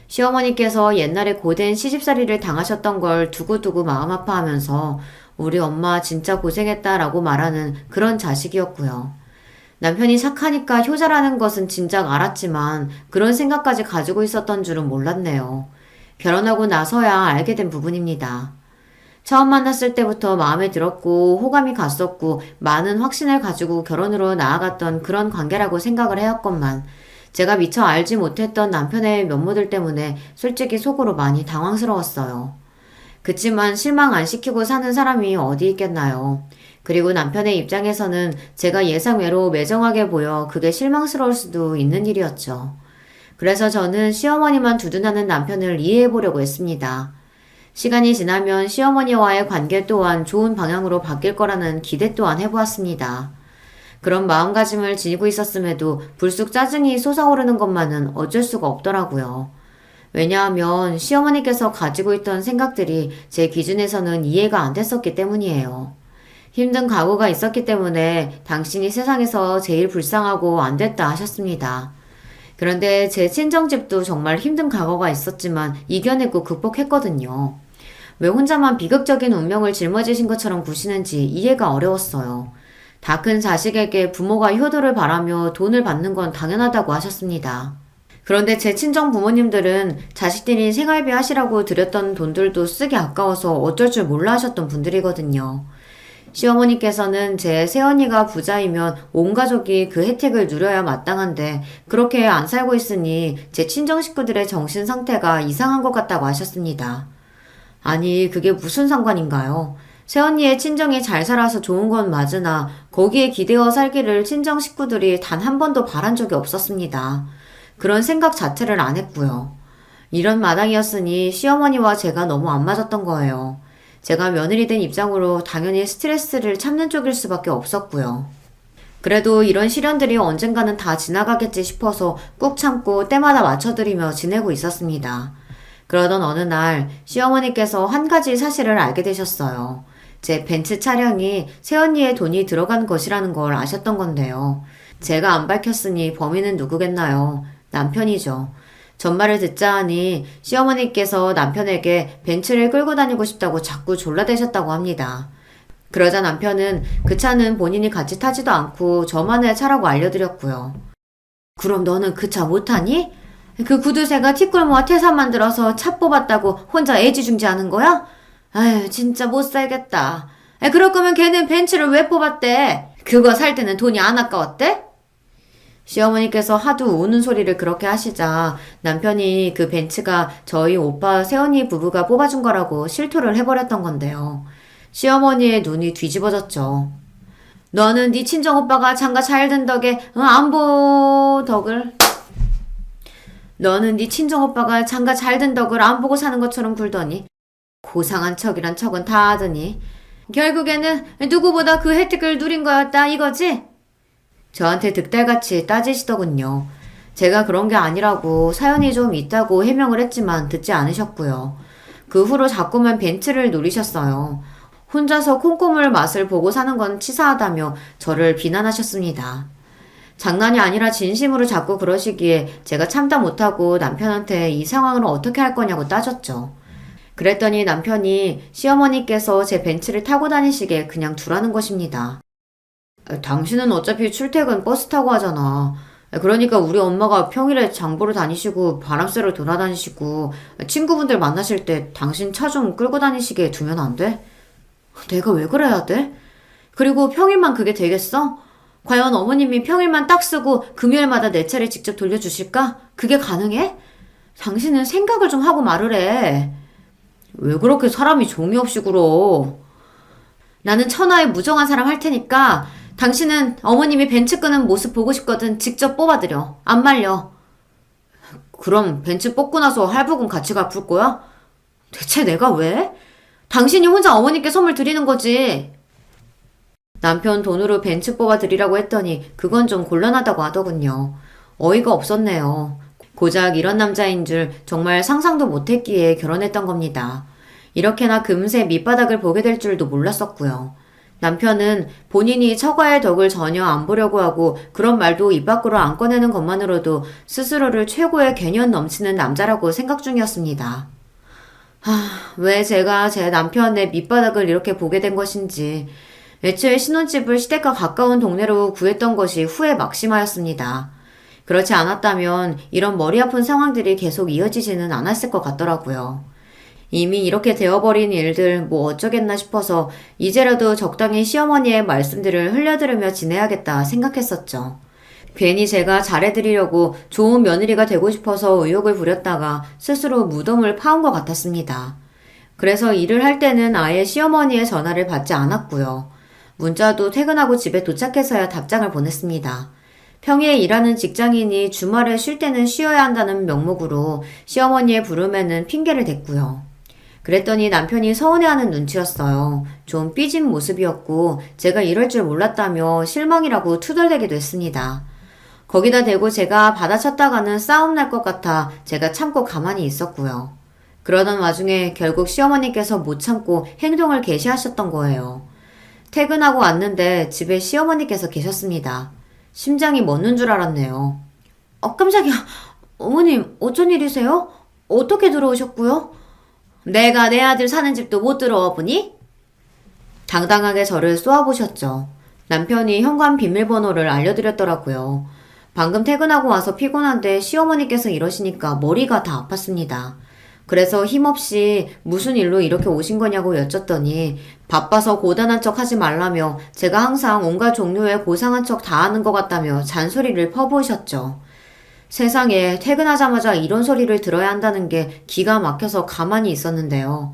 시어머니께서 옛날에 고된 시집살이를 당하셨던 걸 두고두고 마음 아파하면서 우리 엄마 진짜 고생했다라고 말하는 그런 자식이었고요. 남편이 착하니까 효자라는 것은 진작 알았지만 그런 생각까지 가지고 있었던 줄은 몰랐네요. 결혼하고 나서야 알게 된 부분입니다. 처음 만났을 때부터 마음에 들었고 호감이 갔었고 많은 확신을 가지고 결혼으로 나아갔던 그런 관계라고 생각을 해왔건만 제가 미처 알지 못했던 남편의 면모들 때문에 솔직히 속으로 많이 당황스러웠어요. 그치만 실망 안 시키고 사는 사람이 어디 있겠나요? 그리고 남편의 입장에서는 제가 예상외로 매정하게 보여 그게 실망스러울 수도 있는 일이었죠. 그래서 저는 시어머니만 두둔하는 남편을 이해해 보려고 했습니다. 시간이 지나면 시어머니와의 관계 또한 좋은 방향으로 바뀔 거라는 기대 또한 해보았습니다. 그런 마음가짐을 지니고 있었음에도 불쑥 짜증이 솟아오르는 것만은 어쩔 수가 없더라고요. 왜냐하면 시어머니께서 가지고 있던 생각들이 제 기준에서는 이해가 안 됐었기 때문이에요. 힘든 각오가 있었기 때문에 당신이 세상에서 제일 불쌍하고 안 됐다 하셨습니다. 그런데 제 친정집도 정말 힘든 각오가 있었지만 이겨내고 극복했거든요. 왜 혼자만 비극적인 운명을 짊어지신 것처럼 구시는지 이해가 어려웠어요. 다 큰 자식에게 부모가 효도를 바라며 돈을 받는 건 당연하다고 하셨습니다. 그런데 제 친정 부모님들은 자식들이 생활비 하시라고 드렸던 돈들도 쓰기 아까워서 어쩔 줄 몰라 하셨던 분들이거든요. 시어머니께서는 제 새언니가 부자이면 온 가족이 그 혜택을 누려야 마땅한데 그렇게 안 살고 있으니 제 친정 식구들의 정신 상태가 이상한 것 같다고 하셨습니다. 아니, 그게 무슨 상관인가요? 새언니의 친정이 잘 살아서 좋은 건 맞으나 거기에 기대어 살기를 친정 식구들이 단 한 번도 바란 적이 없었습니다. 그런 생각 자체를 안 했고요. 이런 마당이었으니 시어머니와 제가 너무 안 맞았던 거예요. 제가 며느리 된 입장으로 당연히 스트레스를 참는 쪽일 수밖에 없었고요. 그래도 이런 시련들이 언젠가는 다 지나가겠지 싶어서 꾹 참고 때마다 맞춰드리며 지내고 있었습니다. 그러던 어느 날 시어머니께서 한 가지 사실을 알게 되셨어요. 제 벤츠 차량이 새언니의 돈이 들어간 것이라는 걸 아셨던 건데요. 제가 안 밝혔으니 범인은 누구겠나요? 남편이죠. 전말을 듣자 하니 시어머니께서 남편에게 벤츠를 끌고 다니고 싶다고 자꾸 졸라대셨다고 합니다. 그러자 남편은 그 차는 본인이 같이 타지도 않고 저만의 차라고 알려드렸고요. 그럼 너는 그 차 못 타니? 그 구두쇠가 티끌모아 태산 만들어서 차 뽑았다고 혼자 애지중지하는 거야? 아유, 진짜 못 살겠다. 그럴 거면 걔는 벤츠를 왜 뽑았대? 그거 살 때는 돈이 안 아까웠대? 시어머니께서 하도 우는 소리를 그렇게 하시자 남편이 그 벤츠가 저희 오빠 새언니 부부가 뽑아준 거라고 실토를 해버렸던 건데요. 시어머니의 눈이 뒤집어졌죠. 너는 네 친정오빠가 장가 잘 든 덕에 안 덕을 너는 네 친정오빠가 장가 잘 든 덕을 안 보고 사는 것처럼 굴더니 고상한 척이란 척은 다 하더니 결국에는 누구보다 그 혜택을 누린 거였다 이거지? 저한테 득달같이 따지시더군요. 제가 그런 게 아니라고 사연이 좀 있다고 해명을 했지만 듣지 않으셨고요. 그 후로 자꾸만 벤츠를 노리셨어요. 혼자서 콩고물 맛을 보고 사는 건 치사하다며 저를 비난하셨습니다. 장난이 아니라 진심으로 자꾸 그러시기에 제가 참다 못하고 남편한테 이 상황을 어떻게 할 거냐고 따졌죠. 그랬더니 남편이 시어머니께서 제 벤츠를 타고 다니시게 그냥 두라는 것입니다. 당신은 어차피 출퇴근 버스 타고 하잖아. 그러니까 우리 엄마가 평일에 장 보러 다니시고 바람 쐬러 돌아다니시고 친구분들 만나실 때 당신 차 좀 끌고 다니시게 두면 안 돼? 내가 왜 그래야 돼? 그리고 평일만 그게 되겠어? 과연 어머님이 평일만 딱 쓰고 금요일마다 내 차를 직접 돌려주실까? 그게 가능해? 당신은 생각을 좀 하고 말을 해. 왜 그렇게 사람이 종이 없이 굴어? 나는 천하의 무정한 사람 할 테니까 당신은 어머님이 벤츠 끄는 모습 보고 싶거든 직접 뽑아드려. 안 말려. 그럼 벤츠 뽑고 나서 할부금 같이 갚을 거야? 대체 내가 왜? 당신이 혼자 어머님께 선물 드리는 거지. 남편 돈으로 벤츠 뽑아드리라고 했더니 그건 좀 곤란하다고 하더군요. 어이가 없었네요. 고작 이런 남자인 줄 정말 상상도 못했기에 결혼했던 겁니다. 이렇게나 금세 밑바닥을 보게 될 줄도 몰랐었고요. 남편은 본인이 처가의 덕을 전혀 안 보려고 하고 그런 말도 입 밖으로 안 꺼내는 것만으로도 스스로를 최고의 개념 넘치는 남자라고 생각 중이었습니다. 왜 제가 제 남편의 밑바닥을 이렇게 보게 된 것인지 애초에 신혼집을 시댁과 가까운 동네로 구했던 것이 후회 막심하였습니다. 그렇지 않았다면 이런 머리 아픈 상황들이 계속 이어지지는 않았을 것 같더라고요. 이미 이렇게 되어버린 일들 뭐 어쩌겠나 싶어서 이제라도 적당히 시어머니의 말씀들을 흘려들으며 지내야겠다 생각했었죠. 괜히 제가 잘해드리려고 좋은 며느리가 되고 싶어서 의욕을 부렸다가 스스로 무덤을 파온 것 같았습니다. 그래서 일을 할 때는 아예 시어머니의 전화를 받지 않았고요. 문자도 퇴근하고 집에 도착해서야 답장을 보냈습니다. 평일에 일하는 직장인이 주말에 쉴 때는 쉬어야 한다는 명목으로 시어머니의 부름에는 핑계를 댔고요. 그랬더니 남편이 서운해하는 눈치였어요. 좀 삐진 모습이었고 제가 이럴 줄 몰랐다며 실망이라고 투덜대기도 했습니다. 거기다 대고 제가 받아쳤다가는 싸움 날 것 같아 제가 참고 가만히 있었고요. 그러던 와중에 결국 시어머니께서 못 참고 행동을 개시하셨던 거예요. 퇴근하고 왔는데 집에 시어머니께서 계셨습니다. 심장이 멎는 줄 알았네요. 깜짝이야. 어머님, 어쩐 일이세요? 어떻게 들어오셨고요? 내가 내 아들 사는 집도 못 들어와 보니? 당당하게 저를 쏘아보셨죠. 남편이 현관 비밀번호를 알려드렸더라고요. 방금 퇴근하고 와서 피곤한데 시어머니께서 이러시니까 머리가 다 아팠습니다. 그래서 힘없이 무슨 일로 이렇게 오신 거냐고 여쭸더니 바빠서 고단한 척 하지 말라며 제가 항상 온갖 종류의 고상한 척 다 하는 것 같다며 잔소리를 퍼부으셨죠. 세상에 퇴근하자마자 이런 소리를 들어야 한다는 게 기가 막혀서 가만히 있었는데요.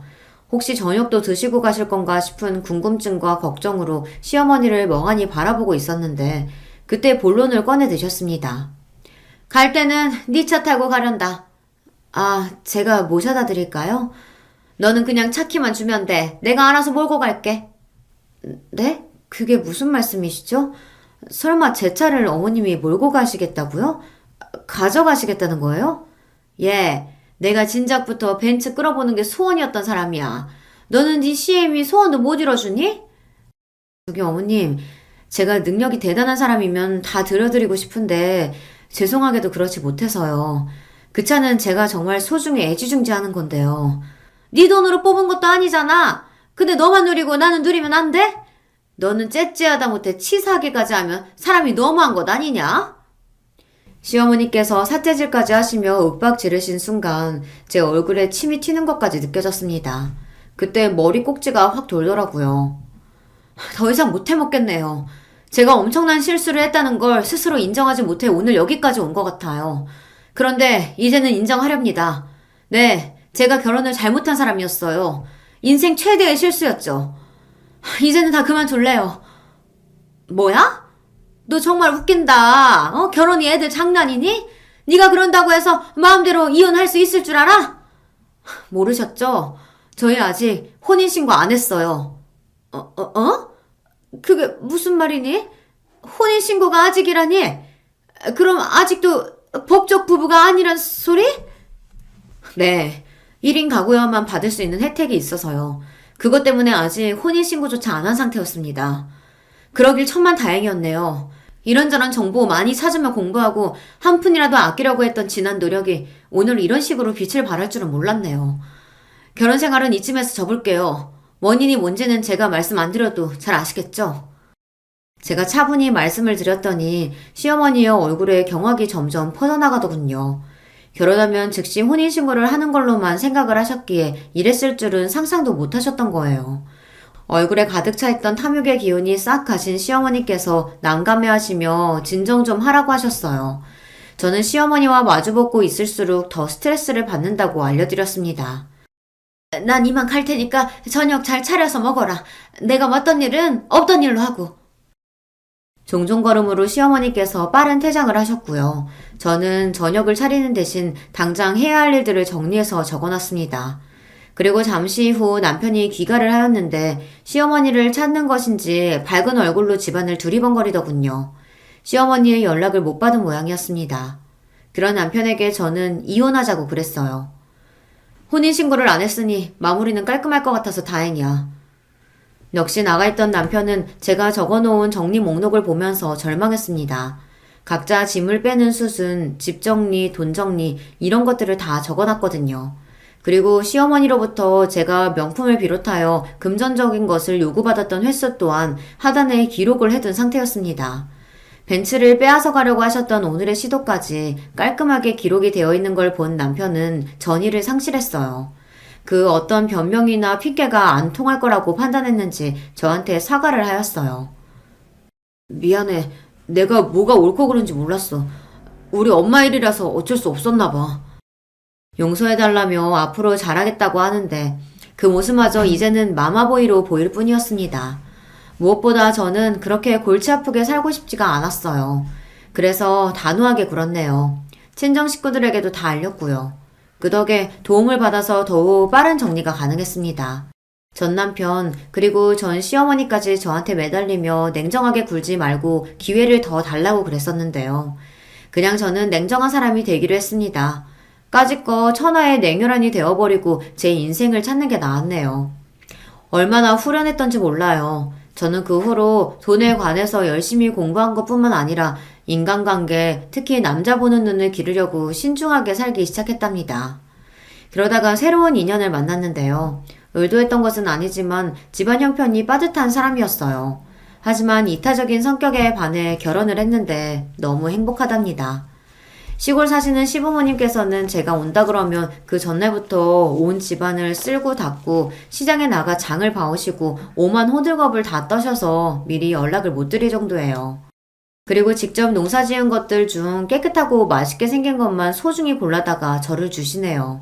혹시 저녁도 드시고 가실 건가 싶은 궁금증과 걱정으로 시어머니를 멍하니 바라보고 있었는데 그때 본론을 꺼내 드셨습니다. 갈 때는 네 차 타고 가련다. 아, 제가 모셔다 드릴까요? 너는 그냥 차 키만 주면 돼. 내가 알아서 몰고 갈게. 네? 그게 무슨 말씀이시죠? 설마 제 차를 어머님이 몰고 가시겠다고요? 가져가시겠다는 거예요? 예, 내가 진작부터 벤츠 끌어보는 게 소원이었던 사람이야. 너는 네 CM이 소원도 못 이뤄주니? 저기 어머님, 제가 능력이 대단한 사람이면 다 들어드리고 싶은데 죄송하게도 그렇지 못해서요. 그 차는 제가 정말 소중히 애지중지하는 건데요. 네 돈으로 뽑은 것도 아니잖아. 근데 너만 누리고 나는 누리면 안 돼? 너는 째째하다 못해 치사하게까지 하면 사람이 너무한 것 아니냐? 시어머니께서 삿대질까지 하시며 윽박 지르신 순간 제 얼굴에 침이 튀는 것까지 느껴졌습니다. 그때 머리 꼭지가 확 돌더라고요. 더 이상 못 해먹겠네요. 제가 엄청난 실수를 했다는 걸 스스로 인정하지 못해 오늘 여기까지 온 것 같아요. 그런데 이제는 인정하렵니다. 네, 제가 결혼을 잘못한 사람이었어요. 인생 최대의 실수였죠. 이제는 다 그만둘래요. 뭐야? 너 정말 웃긴다. 결혼이 애들 장난이니? 네가 그런다고 해서 마음대로 이혼할 수 있을 줄 알아? 모르셨죠? 저희 아직 혼인신고 안 했어요. 그게 무슨 말이니? 혼인신고가 아직이라니? 그럼 아직도 법적 부부가 아니란 소리? 네. 1인 가구여만 받을 수 있는 혜택이 있어서요. 그것 때문에 아직 혼인신고조차 안 한 상태였습니다. 그러길 천만 다행이었네요. 이런저런 정보 많이 찾으며 공부하고 한 푼이라도 아끼려고 했던 지난 노력이 오늘 이런 식으로 빛을 발할 줄은 몰랐네요. 결혼 생활은 이쯤에서 접을게요. 원인이 뭔지는 제가 말씀 안 드려도 잘 아시겠죠? 제가 차분히 말씀을 드렸더니 시어머니의 얼굴에 경악이 점점 퍼져나가더군요. 결혼하면 즉시 혼인신고를 하는 걸로만 생각을 하셨기에 이랬을 줄은 상상도 못 하셨던 거예요. 얼굴에 가득 차있던 탐욕의 기운이 싹 가신 시어머니께서 난감해하시며 진정 좀 하라고 하셨어요. 저는 시어머니와 마주보고 있을수록 더 스트레스를 받는다고 알려드렸습니다. 난 이만 갈 테니까 저녁 잘 차려서 먹어라. 내가 왔던 일은 없던 일로 하고. 종종 걸음으로 시어머니께서 빠른 퇴장을 하셨고요. 저는 저녁을 차리는 대신 당장 해야 할 일들을 정리해서 적어놨습니다. 그리고 잠시 후 남편이 귀가를 하였는데 시어머니를 찾는 것인지 밝은 얼굴로 집안을 두리번거리더군요. 시어머니의 연락을 못 받은 모양이었습니다. 그런 남편에게 저는 이혼하자고 그랬어요. 혼인신고를 안 했으니 마무리는 깔끔할 것 같아서 다행이야. 역시 나가있던 남편은 제가 적어놓은 정리 목록을 보면서 절망했습니다. 각자 짐을 빼는 수순, 집 정리, 돈 정리 이런 것들을 다 적어놨거든요. 그리고 시어머니로부터 제가 명품을 비롯하여 금전적인 것을 요구받았던 횟수 또한 하단에 기록을 해둔 상태였습니다. 벤츠를 빼앗아 가려고 하셨던 오늘의 시도까지 깔끔하게 기록이 되어 있는 걸 본 남편은 전의를 상실했어요. 그 어떤 변명이나 핑계가 안 통할 거라고 판단했는지 저한테 사과를 하였어요. 미안해. 내가 뭐가 옳고 그른지 몰랐어. 우리 엄마 일이라서 어쩔 수 없었나 봐. 용서해달라며 앞으로 잘하겠다고 하는데 그 모습마저 이제는 마마보이로 보일 뿐이었습니다. 무엇보다 저는 그렇게 골치 아프게 살고 싶지가 않았어요. 그래서 단호하게 굴었네요. 친정 식구들에게도 다 알렸고요. 그 덕에 도움을 받아서 더욱 빠른 정리가 가능했습니다. 전 남편 그리고 전 시어머니까지 저한테 매달리며 냉정하게 굴지 말고 기회를 더 달라고 그랬었는데요. 그냥 저는 냉정한 사람이 되기로 했습니다. 까짓거 천하의 냉혈한이 되어버리고 제 인생을 찾는 게 나았네요. 얼마나 후련했던지 몰라요. 저는 그 후로 돈에 관해서 열심히 공부한 것뿐만 아니라 인간관계, 특히 남자 보는 눈을 기르려고 신중하게 살기 시작했답니다. 그러다가 새로운 인연을 만났는데요. 의도했던 것은 아니지만 집안 형편이 빠듯한 사람이었어요. 하지만 이타적인 성격에 반해 결혼을 했는데 너무 행복하답니다. 시골 사시는 시부모님께서는 제가 온다 그러면 그 전날부터 온 집안을 쓸고 닦고 시장에 나가 장을 봐오시고 오만 호들갑을 다 떠셔서 미리 연락을 못 드릴 정도예요. 그리고 직접 농사 지은 것들 중 깨끗하고 맛있게 생긴 것만 소중히 골라다가 저를 주시네요.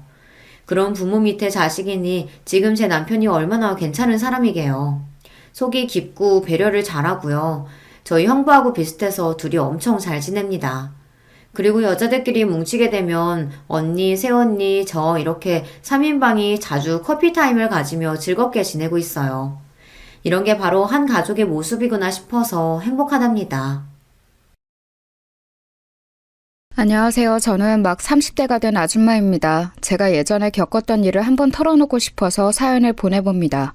그런 부모 밑에 자식이니 지금 제 남편이 얼마나 괜찮은 사람이게요. 속이 깊고 배려를 잘하고요. 저희 형부하고 비슷해서 둘이 엄청 잘 지냅니다. 그리고 여자들끼리 뭉치게 되면 언니, 새언니, 저 이렇게 3인방이 자주 커피타임을 가지며 즐겁게 지내고 있어요. 이런 게 바로 한 가족의 모습이구나 싶어서 행복하답니다. 안녕하세요. 저는 막 30대가 된 아줌마입니다. 제가 예전에 겪었던 일을 한번 털어놓고 싶어서 사연을 보내봅니다.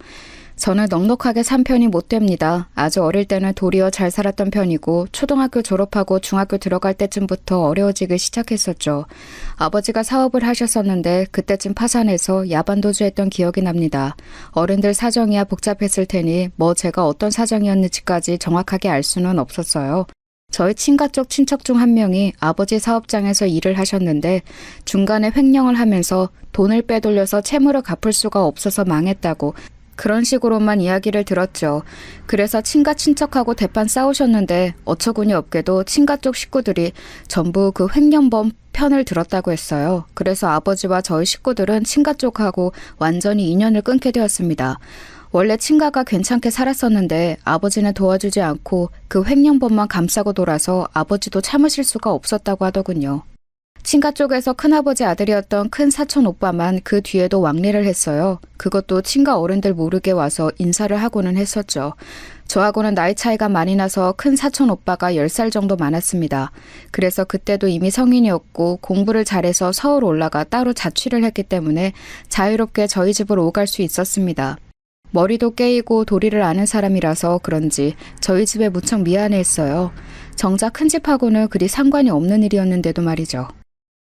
저는 넉넉하게 산 편이 못 됩니다. 아주 어릴 때는 도리어 잘 살았던 편이고 초등학교 졸업하고 중학교 들어갈 때쯤부터 어려워지기 시작했었죠. 아버지가 사업을 하셨었는데 그때쯤 파산해서 야반도주했던 기억이 납니다. 어른들 사정이야 복잡했을 테니 뭐 제가 어떤 사정이었는지까지 정확하게 알 수는 없었어요. 저희 친가 쪽 친척 중 한 명이 아버지 사업장에서 일을 하셨는데 중간에 횡령을 하면서 돈을 빼돌려서 채무를 갚을 수가 없어서 망했다고 그런 식으로만 이야기를 들었죠. 그래서 친가 친척하고 대판 싸우셨는데 어처구니 없게도 친가 쪽 식구들이 전부 그 횡령범 편을 들었다고 했어요. 그래서 아버지와 저희 식구들은 친가 쪽하고 완전히 인연을 끊게 되었습니다. 원래 친가가 괜찮게 살았었는데 아버지는 도와주지 않고 그 횡령범만 감싸고 돌아서 아버지도 참으실 수가 없었다고 하더군요. 친가 쪽에서 큰아버지 아들이었던 큰 사촌 오빠만 그 뒤에도 왕래를 했어요. 그것도 친가 어른들 모르게 와서 인사를 하고는 했었죠. 저하고는 나이 차이가 많이 나서 큰 사촌 오빠가 10살 정도 많았습니다. 그래서 그때도 이미 성인이었고 공부를 잘해서 서울 올라가 따로 자취를 했기 때문에 자유롭게 저희 집으로 오갈 수 있었습니다. 머리도 깨이고 도리를 아는 사람이라서 그런지 저희 집에 무척 미안해했어요. 정작 큰 집하고는 그리 상관이 없는 일이었는데도 말이죠.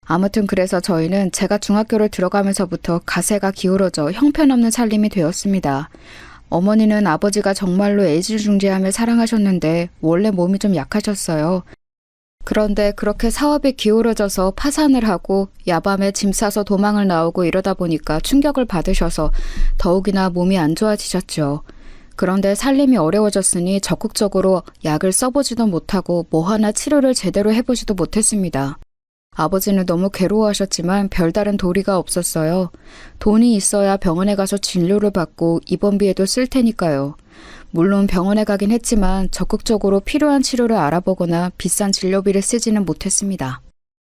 아무튼 그래서 저희는 제가 중학교를 들어가면서부터 가세가 기울어져 형편없는 살림이 되었습니다. 어머니는 아버지가 정말로 애지중지하며 사랑하셨는데 원래 몸이 좀 약하셨어요. 그런데 그렇게 사업이 기울어져서 파산을 하고 야밤에 짐 싸서 도망을 나오고 이러다 보니까 충격을 받으셔서 더욱이나 몸이 안 좋아지셨죠. 그런데 살림이 어려워졌으니 적극적으로 약을 써보지도 못하고 뭐 하나 치료를 제대로 해보지도 못했습니다. 아버지는 너무 괴로워하셨지만 별다른 도리가 없었어요. 돈이 있어야 병원에 가서 진료를 받고 입원비에도 쓸 테니까요. 물론 병원에 가긴 했지만 적극적으로 필요한 치료를 알아보거나 비싼 진료비를 쓰지는 못했습니다.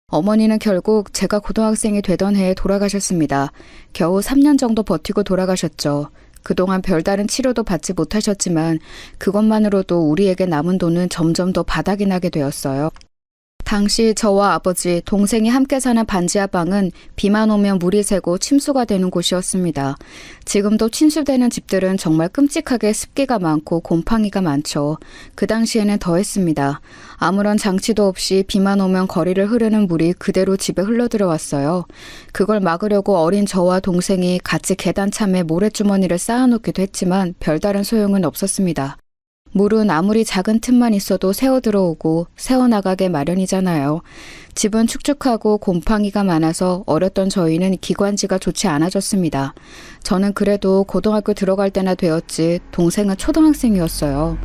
어머니는 결국 제가 고등학생이 되던 해에 돌아가셨습니다. 겨우 3년 정도 버티고 돌아가셨죠. 그동안 별다른 치료도 받지 못하셨지만 그것만으로도 우리에게 남은 돈은 점점 더 바닥이 나게 되었어요. 당시 저와 아버지, 동생이 함께 사는 반지하 방은 비만 오면 물이 새고 침수가 되는 곳이었습니다. 지금도 침수되는 집들은 정말 끔찍하게 습기가 많고 곰팡이가 많죠. 그 당시에는 더했습니다. 아무런 장치도 없이 비만 오면 거리를 흐르는 물이 그대로 집에 흘러들어왔어요. 그걸 막으려고 어린 저와 동생이 같이 계단참에 모래주머니를 쌓아놓기도 했지만 별다른 소용은 없었습니다. 물은 아무리 작은 틈만 있어도 새어 들어오고 새어나가게 마련이잖아요. 집은 축축하고 곰팡이가 많아서 어렸던 저희는 기관지가 좋지 않아졌습니다. 저는 그래도 고등학교 들어갈 때나 되었지 동생은 초등학생이었어요.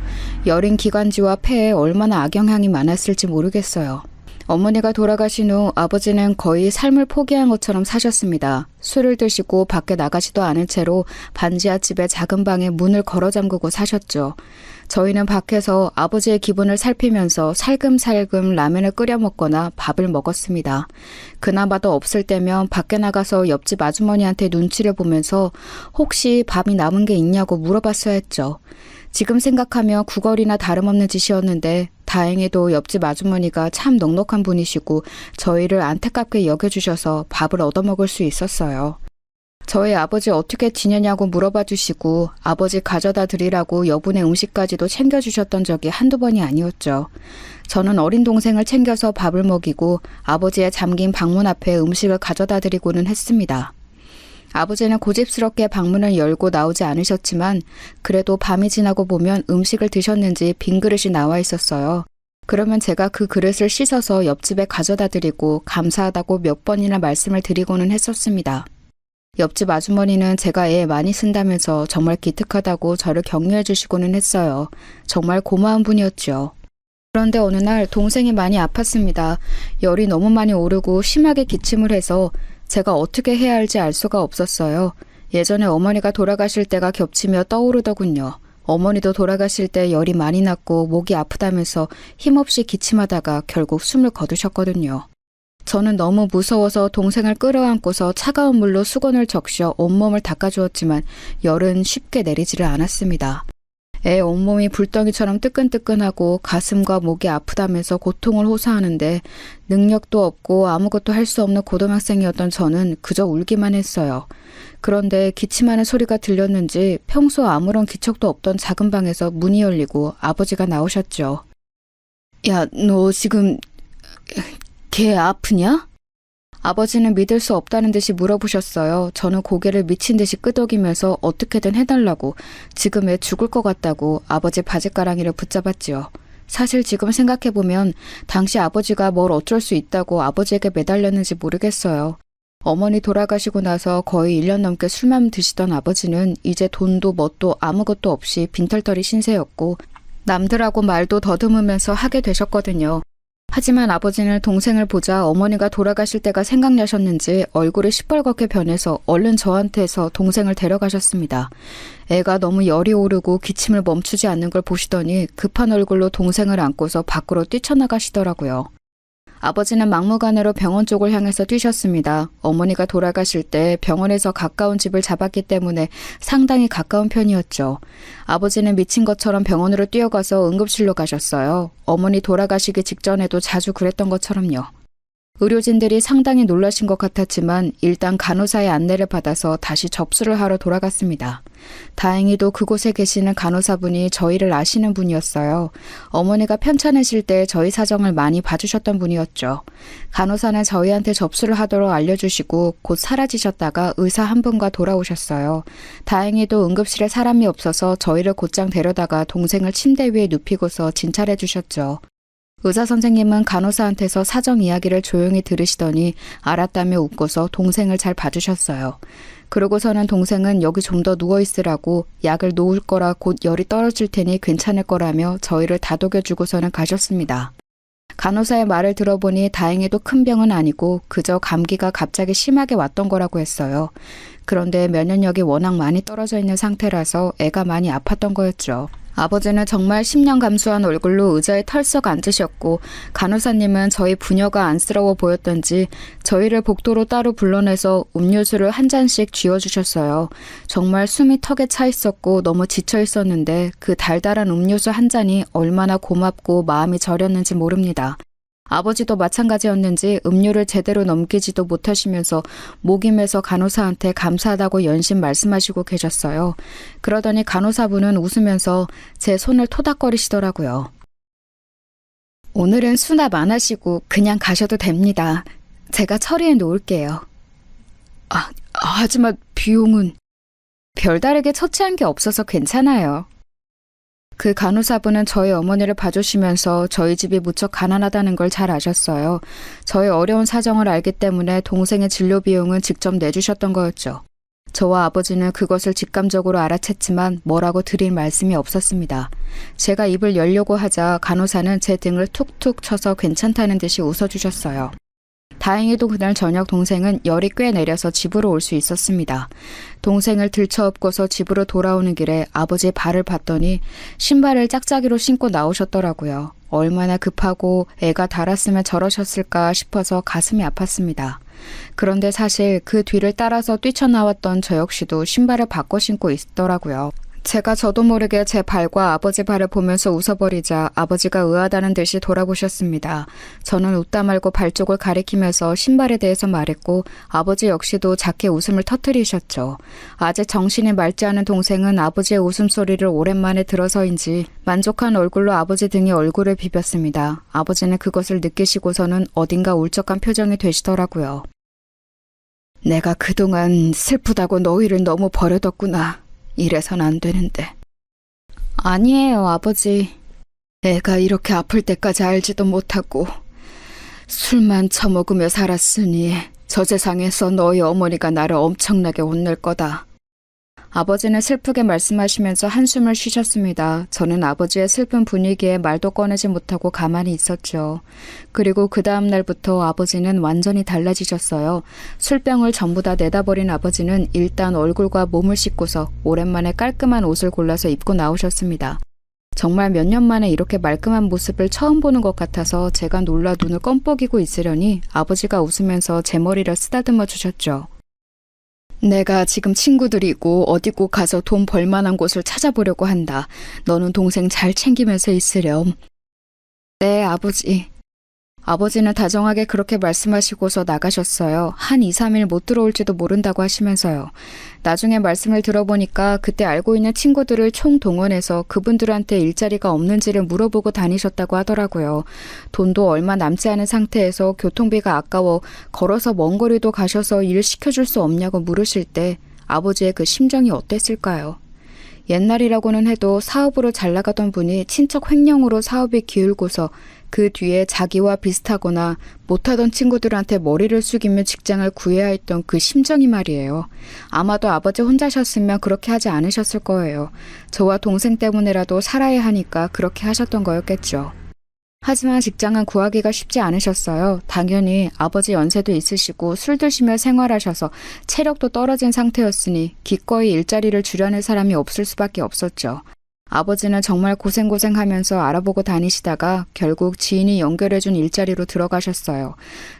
여린 기관지와 폐에 얼마나 악영향이 많았을지 모르겠어요. 어머니가 돌아가신 후 아버지는 거의 삶을 포기한 것처럼 사셨습니다. 술을 드시고 밖에 나가지도 않은 채로 반지하 집의 작은 방에 문을 걸어 잠그고 사셨죠. 저희는 밖에서 아버지의 기분을 살피면서 살금살금 라면을 끓여 먹거나 밥을 먹었습니다. 그나마도 없을 때면 밖에 나가서 옆집 아주머니한테 눈치를 보면서 혹시 밥이 남은 게 있냐고 물어봤어야 했죠. 지금 생각하면 구걸이나 다름없는 짓이었는데 다행히도 옆집 아주머니가 참 넉넉한 분이시고 저희를 안타깝게 여겨주셔서 밥을 얻어먹을 수 있었어요. 저희 아버지 어떻게 지내냐고 물어봐 주시고 아버지 가져다 드리라고 여분의 음식까지도 챙겨주셨던 적이 한두 번이 아니었죠. 저는 어린 동생을 챙겨서 밥을 먹이고 아버지의 잠긴 방문 앞에 음식을 가져다 드리고는 했습니다. 아버지는 고집스럽게 방문을 열고 나오지 않으셨지만 그래도 밤이 지나고 보면 음식을 드셨는지 빈 그릇이 나와 있었어요. 그러면 제가 그 그릇을 씻어서 옆집에 가져다 드리고 감사하다고 몇 번이나 말씀을 드리고는 했었습니다. 옆집 아주머니는 제가 애 많이 쓴다면서 정말 기특하다고 저를 격려해 주시고는 했어요. 정말 고마운 분이었죠. 그런데 어느 날 동생이 많이 아팠습니다. 열이 너무 많이 오르고 심하게 기침을 해서 제가 어떻게 해야 할지 알 수가 없었어요. 예전에 어머니가 돌아가실 때가 겹치며 떠오르더군요. 어머니도 돌아가실 때 열이 많이 났고 목이 아프다면서 힘없이 기침하다가 결국 숨을 거두셨거든요. 저는 너무 무서워서 동생을 끌어안고서 차가운 물로 수건을 적셔 온몸을 닦아주었지만 열은 쉽게 내리지를 않았습니다. 애 온몸이 불덩이처럼 뜨끈뜨끈하고 가슴과 목이 아프다면서 고통을 호소하는데 능력도 없고 아무것도 할 수 없는 고등학생이었던 저는 그저 울기만 했어요. 그런데 기침하는 소리가 들렸는지 평소 아무런 기척도 없던 작은 방에서 문이 열리고 아버지가 나오셨죠. 야, 너 지금 걔 아프냐? 아버지는 믿을 수 없다는 듯이 물어보셨어요. 저는 고개를 미친 듯이 끄덕이면서 어떻게든 해달라고 지금 애 죽을 것 같다고 아버지 바지가랑이를 붙잡았지요. 사실 지금 생각해보면 당시 아버지가 뭘 어쩔 수 있다고 아버지에게 매달렸는지 모르겠어요. 어머니 돌아가시고 나서 거의 1년 넘게 술만 드시던 아버지는 이제 돈도 뭣도 아무것도 없이 빈털터리 신세였고 남들하고 말도 더듬으면서 하게 되셨거든요. 하지만 아버지는 동생을 보자 어머니가 돌아가실 때가 생각나셨는지 얼굴이 시뻘겋게 변해서 얼른 저한테서 동생을 데려가셨습니다. 애가 너무 열이 오르고 기침을 멈추지 않는 걸 보시더니 급한 얼굴로 동생을 안고서 밖으로 뛰쳐나가시더라고요. 아버지는 막무가내로 병원 쪽을 향해서 뛰셨습니다. 어머니가 돌아가실 때 병원에서 가까운 집을 잡았기 때문에 상당히 가까운 편이었죠. 아버지는 미친 것처럼 병원으로 뛰어가서 응급실로 가셨어요. 어머니 돌아가시기 직전에도 자주 그랬던 것처럼요. 의료진들이 상당히 놀라신 것 같았지만 일단 간호사의 안내를 받아서 다시 접수를 하러 돌아갔습니다. 다행히도 그곳에 계시는 간호사분이 저희를 아시는 분이었어요. 어머니가 편찮으실 때 저희 사정을 많이 봐주셨던 분이었죠. 간호사는 저희한테 접수를 하도록 알려주시고 곧 사라지셨다가 의사 한 분과 돌아오셨어요. 다행히도 응급실에 사람이 없어서 저희를 곧장 데려다가 동생을 침대 위에 눕히고서 진찰해 주셨죠. 의사 선생님은 간호사한테서 사정 이야기를 조용히 들으시더니 알았다며 웃고서 동생을 잘 봐주셨어요. 그러고서는 동생은 여기 좀 더 누워있으라고 약을 놓을 거라 곧 열이 떨어질 테니 괜찮을 거라며 저희를 다독여주고서는 가셨습니다. 간호사의 말을 들어보니 다행히도 큰 병은 아니고 그저 감기가 갑자기 심하게 왔던 거라고 했어요. 그런데 면역력이 워낙 많이 떨어져 있는 상태라서 애가 많이 아팠던 거였죠. 아버지는 정말 10년 감수한 얼굴로 의자에 털썩 앉으셨고 간호사님은 저희 부녀가 안쓰러워 보였던지 저희를 복도로 따로 불러내서 음료수를 한 잔씩 쥐어주셨어요. 정말 숨이 턱에 차 있었고 너무 지쳐 있었는데 그 달달한 음료수 한 잔이 얼마나 고맙고 마음이 저렸는지 모릅니다. 아버지도 마찬가지였는지 음료를 제대로 넘기지도 못하시면서 목임에서 간호사한테 감사하다고 연신 말씀하시고 계셨어요. 그러더니 간호사분은 웃으면서 제 손을 토닥거리시더라고요. 오늘은 수납 안 하시고 그냥 가셔도 됩니다. 제가 처리해 놓을게요. 하지만 비용은 별다르게 처치한 게 없어서 괜찮아요. 그 간호사분은 저희 어머니를 봐주시면서 저희 집이 무척 가난하다는 걸 잘 아셨어요. 저의 어려운 사정을 알기 때문에 동생의 진료 비용은 직접 내주셨던 거였죠. 저와 아버지는 그것을 직감적으로 알아챘지만 뭐라고 드릴 말씀이 없었습니다. 제가 입을 열려고 하자 간호사는 제 등을 툭툭 쳐서 괜찮다는 듯이 웃어주셨어요. 다행히도 그날 저녁 동생은 열이 꽤 내려서 집으로 올 수 있었습니다. 동생을 들쳐업고서 집으로 돌아오는 길에 아버지의 발을 봤더니 신발을 짝짝이로 신고 나오셨더라고요. 얼마나 급하고 애가 달았으면 저러셨을까 싶어서 가슴이 아팠습니다. 그런데 사실 그 뒤를 따라서 뛰쳐나왔던 저 역시도 신발을 바꿔 신고 있더라고요. 제가 저도 모르게 제 발과 아버지 발을 보면서 웃어버리자 아버지가 의아하다는 듯이 돌아보셨습니다. 저는 웃다 말고 발 쪽을 가리키면서 신발에 대해서 말했고 아버지 역시도 작게 웃음을 터뜨리셨죠. 아직 정신이 맑지 않은 동생은 아버지의 웃음소리를 오랜만에 들어서인지 만족한 얼굴로 아버지 등에 얼굴을 비볐습니다. 아버지는 그것을 느끼시고서는 어딘가 울적한 표정이 되시더라고요. 내가 그동안 슬프다고 너희를 너무 버려뒀구나. 이래선 안 되는데. 아니에요, 아버지. 애가 이렇게 아플 때까지 알지도 못하고 술만 처먹으며 살았으니 저 세상에서 너희 어머니가 나를 엄청나게 혼낼 거다. 아버지는 슬프게 말씀하시면서 한숨을 쉬셨습니다. 저는 아버지의 슬픈 분위기에 말도 꺼내지 못하고 가만히 있었죠. 그리고 그 다음 날부터 아버지는 완전히 달라지셨어요. 술병을 전부 다 내다버린 아버지는 일단 얼굴과 몸을 씻고서 오랜만에 깔끔한 옷을 골라서 입고 나오셨습니다. 정말 몇 년 만에 이렇게 말끔한 모습을 처음 보는 것 같아서 제가 놀라 눈을 껌뻑이고 있으려니 아버지가 웃으면서 제 머리를 쓰다듬어 주셨죠. 내가 지금 친구들이고 어디 꼭 가서 돈 벌만한 곳을 찾아보려고 한다. 너는 동생 잘 챙기면서 있으렴. 네, 아버지. 아버지는 다정하게 그렇게 말씀하시고서 나가셨어요. 한 2, 3일 못 들어올지도 모른다고 하시면서요. 나중에 말씀을 들어보니까 그때 알고 있는 친구들을 총동원해서 그분들한테 일자리가 없는지를 물어보고 다니셨다고 하더라고요. 돈도 얼마 남지 않은 상태에서 교통비가 아까워 걸어서 먼 거리도 가셔서 일 시켜줄 수 없냐고 물으실 때 아버지의 그 심정이 어땠을까요? 옛날이라고는 해도 사업으로 잘 나가던 분이 친척 횡령으로 사업이 기울고서 그 뒤에 자기와 비슷하거나 못하던 친구들한테 머리를 숙이며 직장을 구해야 했던 그 심정이 말이에요. 아마도 아버지 혼자셨으면 그렇게 하지 않으셨을 거예요. 저와 동생 때문에라도 살아야 하니까 그렇게 하셨던 거였겠죠. 하지만 직장은 구하기가 쉽지 않으셨어요. 당연히 아버지 연세도 있으시고 술 드시며 생활하셔서 체력도 떨어진 상태였으니 기꺼이 일자리를 주려낼 사람이 없을 수밖에 없었죠. 아버지는 정말 고생하면서 알아보고 다니시다가 결국 지인이 연결해준 일자리로 들어가셨어요.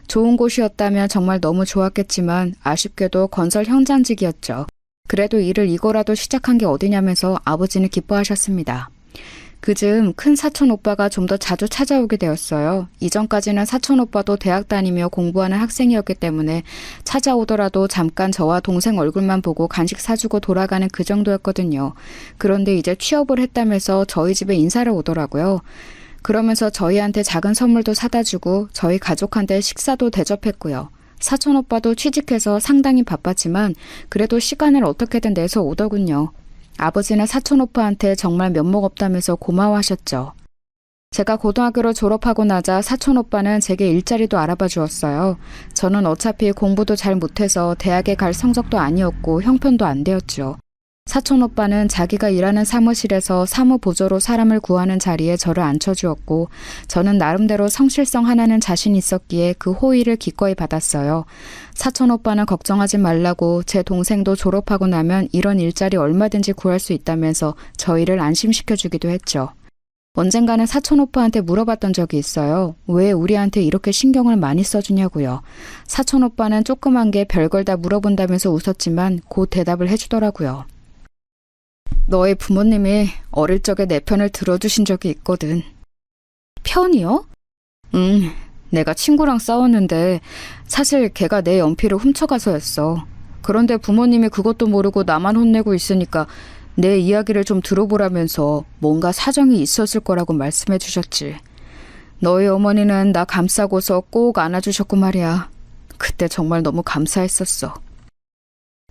좋은 곳이었다면 정말 너무 좋았겠지만 아쉽게도 건설 현장직이었죠. 그래도 일을 이거라도 시작한 게 어디냐면서 아버지는 기뻐하셨습니다. 그즈음 큰 사촌 오빠가 좀 더 자주 찾아오게 되었어요. 이전까지는 사촌 오빠도 대학 다니며 공부하는 학생이었기 때문에 찾아오더라도 잠깐 저와 동생 얼굴만 보고 간식 사주고 돌아가는 그 정도였거든요. 그런데 이제 취업을 했다면서 저희 집에 인사를 오더라고요. 그러면서 저희한테 작은 선물도 사다 주고 저희 가족한테 식사도 대접했고요. 사촌 오빠도 취직해서 상당히 바빴지만 그래도 시간을 어떻게든 내서 오더군요. 아버지는 사촌 오빠한테 정말 면목 없다면서 고마워하셨죠. 제가 고등학교를 졸업하고 나자 사촌 오빠는 제게 일자리도 알아봐 주었어요. 저는 어차피 공부도 잘 못해서 대학에 갈 성적도 아니었고 형편도 안 되었죠. 사촌 오빠는 자기가 일하는 사무실에서 사무보조로 사람을 구하는 자리에 저를 앉혀주었고 저는 나름대로 성실성 하나는 자신 있었기에 그 호의를 기꺼이 받았어요. 사촌 오빠는 걱정하지 말라고 제 동생도 졸업하고 나면 이런 일자리 얼마든지 구할 수 있다면서 저희를 안심시켜주기도 했죠. 언젠가는 사촌 오빠한테 물어봤던 적이 있어요. 왜 우리한테 이렇게 신경을 많이 써주냐고요. 사촌 오빠는 조그만 게 별걸 다 물어본다면서 웃었지만 곧 대답을 해주더라고요. 너의 부모님이 어릴 적에 내 편을 들어주신 적이 있거든. 편이요? 내가 친구랑 싸웠는데 사실 걔가 내 연필을 훔쳐가서였어. 그런데 부모님이 그것도 모르고 나만 혼내고 있으니까 내 이야기를 좀 들어보라면서 뭔가 사정이 있었을 거라고 말씀해 주셨지. 너희 어머니는 나 감싸고서 꼭 안아주셨고 말이야. 그때 정말 너무 감사했었어.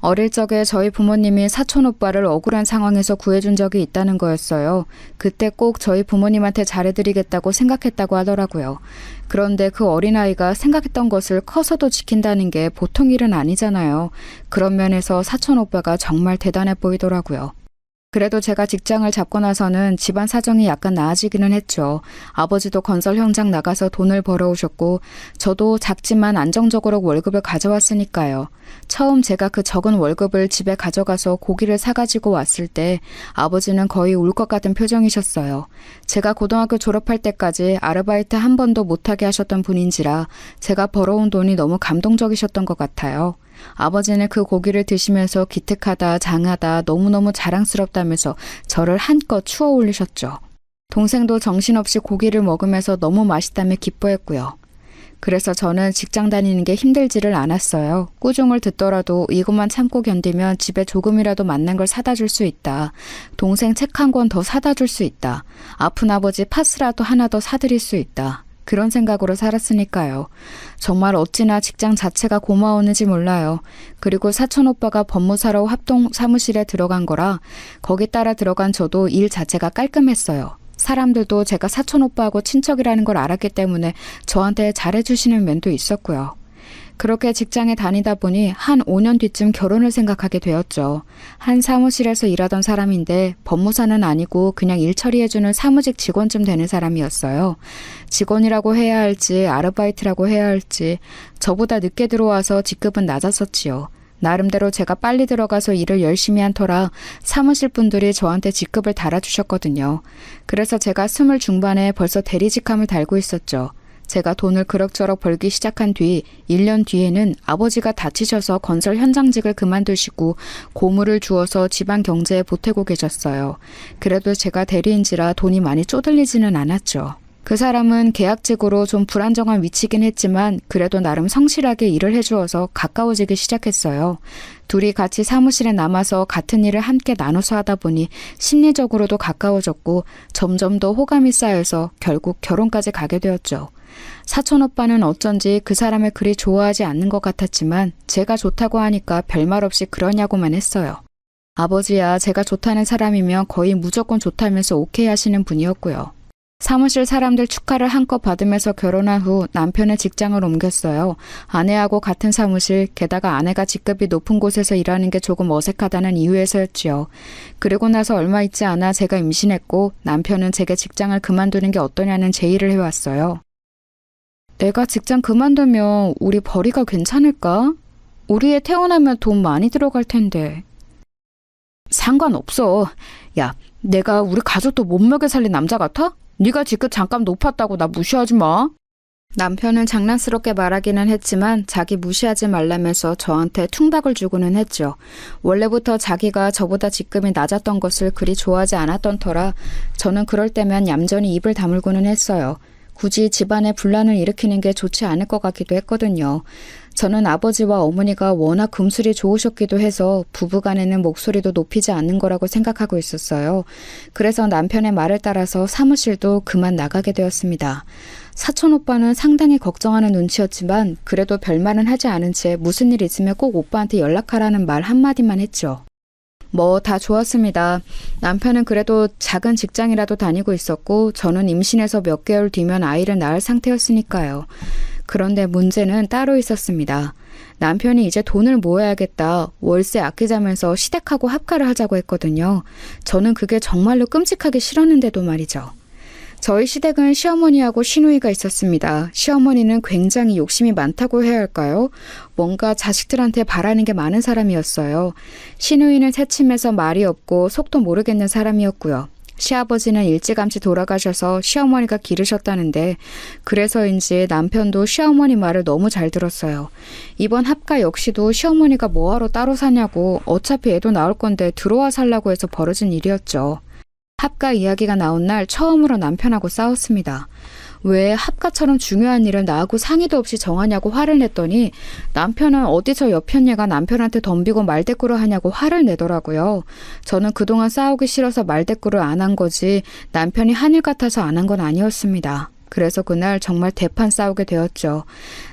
어릴 적에 저희 부모님이 사촌 오빠를 억울한 상황에서 구해준 적이 있다는 거였어요. 그때 꼭 저희 부모님한테 잘해드리겠다고 생각했다고 하더라고요. 그런데 그 어린아이가 생각했던 것을 커서도 지킨다는 게 보통 일은 아니잖아요. 그런 면에서 사촌 오빠가 정말 대단해 보이더라고요. 그래도 제가 직장을 잡고 나서는 집안 사정이 약간 나아지기는 했죠. 아버지도 건설 현장 나가서 돈을 벌어오셨고 저도 작지만 안정적으로 월급을 가져왔으니까요. 처음 제가 그 적은 월급을 집에 가져가서 고기를 사가지고 왔을 때 아버지는 거의 울 것 같은 표정이셨어요. 제가 고등학교 졸업할 때까지 아르바이트 한 번도 못하게 하셨던 분인지라 제가 벌어온 돈이 너무 감동적이셨던 것 같아요. 아버지는 그 고기를 드시면서 기특하다, 장하다, 너무너무 자랑스럽다면서 저를 한껏 추워 올리셨죠. 동생도 정신없이 고기를 먹으면서 너무 맛있다며 기뻐했고요. 그래서 저는 직장 다니는 게 힘들지를 않았어요. 꾸중을 듣더라도 이것만 참고 견디면 집에 조금이라도 맞는 걸 사다 줄 수 있다. 동생 책 한 권 더 사다 줄 수 있다. 아픈 아버지 파스라도 하나 더 사드릴 수 있다. 그런 생각으로 살았으니까요. 정말 어찌나 직장 자체가 고마웠는지 몰라요. 그리고 사촌 오빠가 법무사로 합동 사무실에 들어간 거라 거기 따라 들어간 저도 일 자체가 깔끔했어요. 사람들도 제가 사촌 오빠하고 친척이라는 걸 알았기 때문에 저한테 잘해주시는 면도 있었고요. 그렇게 직장에 다니다 보니 한 5년 뒤쯤 결혼을 생각하게 되었죠. 한 사무실에서 일하던 사람인데 법무사는 아니고 그냥 일 처리해주는 사무직 직원쯤 되는 사람이었어요. 직원이라고 해야 할지 아르바이트라고 해야 할지 저보다 늦게 들어와서 직급은 낮았었지요. 나름대로 제가 빨리 들어가서 일을 열심히 한 터라 사무실 분들이 저한테 직급을 달아주셨거든요. 그래서 제가 20 중반에 벌써 대리직함을 달고 있었죠. 제가 돈을 그럭저럭 벌기 시작한 뒤 1년 뒤에는 아버지가 다치셔서 건설 현장직을 그만두시고 고물을 주어서 집안 경제에 보태고 계셨어요. 그래도 제가 대리인지라 돈이 많이 쪼들리지는 않았죠. 그 사람은 계약직으로 좀 불안정한 위치긴 했지만 그래도 나름 성실하게 일을 해주어서 가까워지기 시작했어요. 둘이 같이 사무실에 남아서 같은 일을 함께 나눠서 하다 보니 심리적으로도 가까워졌고 점점 더 호감이 쌓여서 결국 결혼까지 가게 되었죠. 사촌 오빠는 어쩐지 그 사람을 그리 좋아하지 않는 것 같았지만 제가 좋다고 하니까 별말 없이 그러냐고만 했어요. 아버지야 제가 좋다는 사람이면 거의 무조건 좋다면서 오케이 하시는 분이었고요. 사무실 사람들 축하를 한껏 받으면서 결혼한 후 남편의 직장을 옮겼어요. 아내하고 같은 사무실, 게다가 아내가 직급이 높은 곳에서 일하는 게 조금 어색하다는 이유에서였지요. 그리고 나서 얼마 있지 않아 제가 임신했고 남편은 제게 직장을 그만두는 게 어떠냐는 제의를 해왔어요. 내가 직장 그만두면 우리 벌이가 괜찮을까? 우리 애 태어나면 돈 많이 들어갈 텐데. 상관없어. 야, 내가 우리 가족도 못 먹여 살린 남자 같아? 네가 직급 잠깐 높았다고 나 무시하지 마. 남편은 장난스럽게 말하기는 했지만 자기 무시하지 말라면서 저한테 퉁박을 주고는 했죠. 원래부터 자기가 저보다 직급이 낮았던 것을 그리 좋아하지 않았던 터라 저는 그럴 때면 얌전히 입을 다물고는 했어요. 굳이 집안에 분란을 일으키는 게 좋지 않을 것 같기도 했거든요. 저는 아버지와 어머니가 워낙 금술이 좋으셨기도 해서 부부간에는 목소리도 높이지 않는 거라고 생각하고 있었어요. 그래서 남편의 말을 따라서 사무실도 그만 나가게 되었습니다. 사촌 오빠는 상당히 걱정하는 눈치였지만 그래도 별말은 하지 않은 채 무슨 일 있으면 꼭 오빠한테 연락하라는 말 한마디만 했죠. 뭐 다 좋았습니다. 남편은 그래도 작은 직장이라도 다니고 있었고 저는 임신해서 몇 개월 뒤면 아이를 낳을 상태였으니까요. 그런데 문제는 따로 있었습니다. 남편이 이제 돈을 모아야겠다, 월세 아끼자면서 시댁하고 합가를 하자고 했거든요. 저는 그게 정말로 끔찍하게 싫었는데도 말이죠. 저희 시댁은 시어머니하고 시누이가 있었습니다. 시어머니는 굉장히 욕심이 많다고 해야 할까요? 뭔가 자식들한테 바라는 게 많은 사람이었어요. 시누이는 새침해서 말이 없고 속도 모르겠는 사람이었고요. 시아버지는 일찌감치 돌아가셔서 시어머니가 기르셨다는데 그래서인지 남편도 시어머니 말을 너무 잘 들었어요. 이번 합가 역시도 시어머니가 뭐하러 따로 사냐고 어차피 애도 나올 건데 들어와 살라고 해서 벌어진 일이었죠. 합가 이야기가 나온 날 처음으로 남편하고 싸웠습니다. 왜 합가처럼 중요한 일을 나하고 상의도 없이 정하냐고 화를 냈더니 남편은 어디서 여편녀가 남편한테 덤비고 말대꾸를 하냐고 화를 내더라고요. 저는 그동안 싸우기 싫어서 말대꾸를 안 한 거지 남편이 한일 같아서 안 한 건 아니었습니다. 그래서 그날 정말 대판 싸우게 되었죠.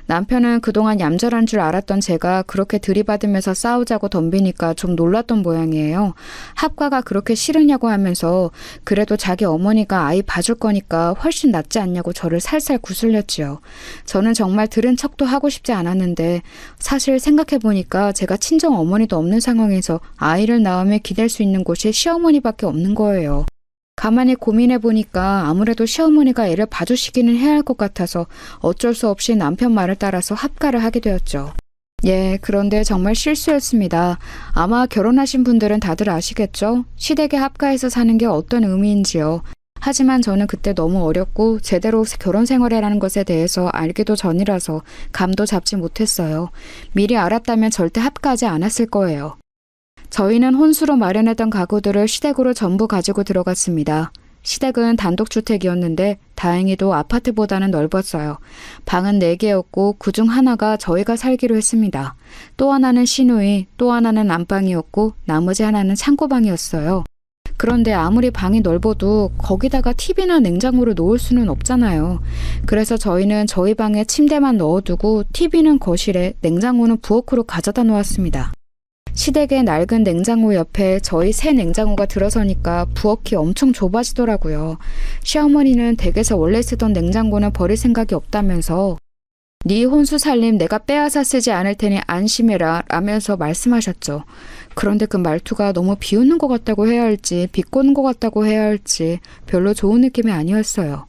남편은 그동안 얌전한 줄 알았던 제가 그렇게 들이받으면서 싸우자고 덤비니까 좀 놀랐던 모양이에요. 합가가 그렇게 싫으냐고 하면서 그래도 자기 어머니가 아이 봐줄 거니까 훨씬 낫지 않냐고 저를 살살 구슬렸지요. 저는 정말 들은 척도 하고 싶지 않았는데 사실 생각해보니까 제가 친정 어머니도 없는 상황에서 아이를 낳으며 기댈 수 있는 곳이 시어머니밖에 없는 거예요. 가만히 고민해보니까 아무래도 시어머니가 애를 봐주시기는 해야 할 것 같아서 어쩔 수 없이 남편 말을 따라서 합가를 하게 되었죠. 예, 그런데 정말 실수였습니다. 아마 결혼하신 분들은 다들 아시겠죠? 시댁에 합가해서 사는 게 어떤 의미인지요. 하지만 저는 그때 너무 어렸고 제대로 결혼 생활이라는 것에 대해서 알기도 전이라서 감도 잡지 못했어요. 미리 알았다면 절대 합가하지 않았을 거예요. 저희는 혼수로 마련했던 가구들을 시댁으로 전부 가지고 들어갔습니다. 시댁은 단독주택이었는데 다행히도 아파트보다는 넓었어요. 방은 4개였고 그중 하나가 저희가 살기로 했습니다. 또 하나는 시누이, 또 하나는 안방이었고 나머지 하나는 창고방이었어요. 그런데 아무리 방이 넓어도 거기다가 TV나 냉장고를 놓을 수는 없잖아요. 그래서 저희는 저희 방에 침대만 넣어두고 TV는 거실에, 냉장고는 부엌으로 가져다 놓았습니다. 시댁의 낡은 냉장고 옆에 저희 새 냉장고가 들어서니까 부엌이 엄청 좁아지더라고요. 시어머니는 댁에서 원래 쓰던 냉장고는 버릴 생각이 없다면서 네 혼수 살림 내가 빼앗아 쓰지 않을 테니 안심해라 라면서 말씀하셨죠. 그런데 그 말투가 너무 비웃는 것 같다고 해야 할지 비꼬는 것 같다고 해야 할지 별로 좋은 느낌이 아니었어요.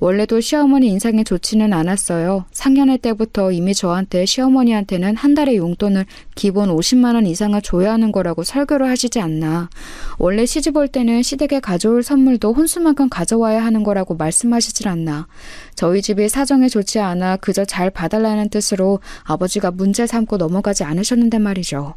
원래도 시어머니 인상이 좋지는 않았어요. 상견례 때부터 이미 저한테 시어머니한테는 한 달에 용돈을 기본 50만 원 이상을 줘야 하는 거라고 설교를 하시지 않나. 원래 시집 올 때는 시댁에 가져올 선물도 혼수만큼 가져와야 하는 거라고 말씀하시질 않나. 저희 집이 사정이 좋지 않아 그저 잘 봐달라는 뜻으로 아버지가 문제 삼고 넘어가지 않으셨는데 말이죠.